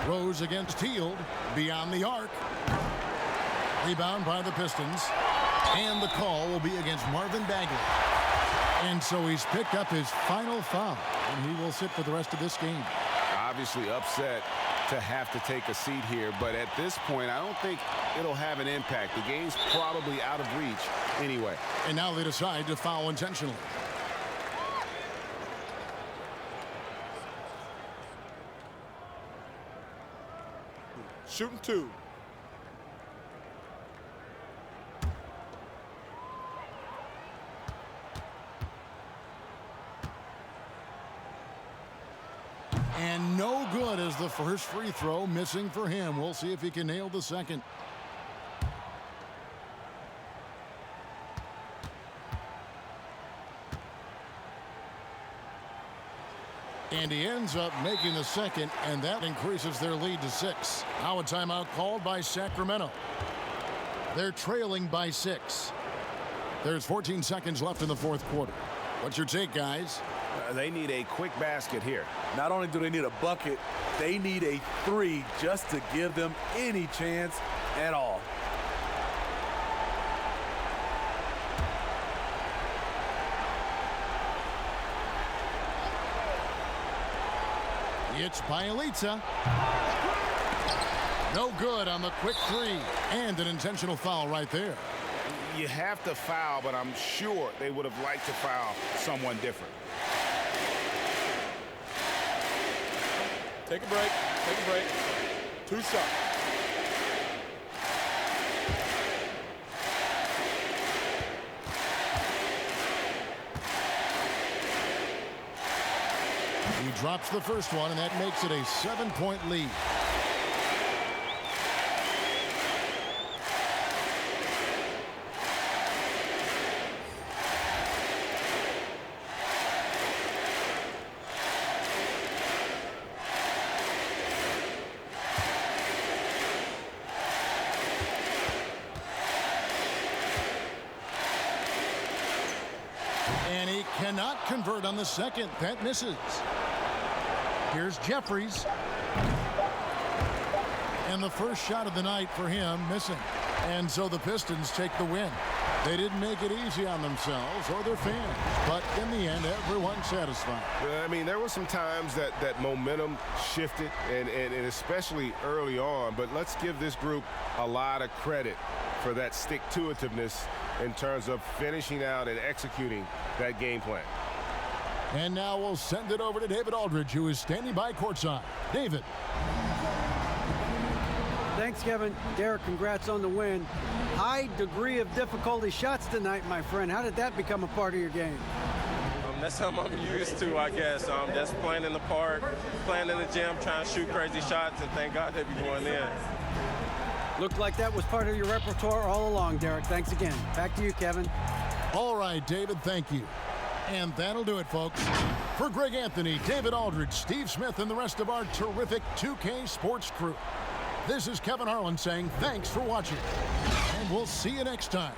Rose against Hield, beyond the arc. Rebound by the Pistons. And the call will be against Marvin Bagley. And so he's picked up his final foul. And he will sit for the rest of this game. Obviously upset to have to take a seat here. But at this point, I don't think it'll have an impact. The game's probably out of reach anyway. And now they decide to foul intentionally. Shooting 2. And no good as the first free throw missing for him. We'll see if he can nail the second. And he ends up making the second, and that increases their lead to 6. Now a timeout called by Sacramento. They're trailing by 6. There's 14 seconds left in the fourth quarter. What's your take, guys? They need a quick basket here. Not only do they need a bucket, they need a 3 just to give them any chance at all. It's Bielitsa. No good on the quick 3. And an intentional foul right there. You have to foul, but I'm sure they would have liked to foul someone different. Take a break. Take a break. 2 shots. He drops the first one, and that makes it a 7-point lead. Cannot convert on the second. That misses. Here's Jeffries. And the first shot of the night for him missing. And so the Pistons take the win. They didn't make it easy on themselves or their fans, but in the end, everyone's satisfied. I mean, there were some times that momentum shifted, and especially early on, but let's give this group a lot of credit for that stick-to-itiveness in terms of finishing out and executing that game plan. And now we'll send it over to David Aldridge, who is standing by courtside. David. Thanks, Kevin. Derek, congrats on the win. High degree of difficulty shots tonight, my friend. How did that become a part of your game? That's something I'm used to, I guess. Just playing in the park, playing in the gym, trying to shoot crazy shots, and thank God they be going in. Looked like that was part of your repertoire all along, Derek. Thanks again. Back to you, Kevin. All right, David, thank you. And that'll do it, folks. For Greg Anthony, David Aldridge, Steve Smith, and the rest of our terrific 2K Sports crew, this is Kevin Harlan saying thanks for watching, and we'll see you next time.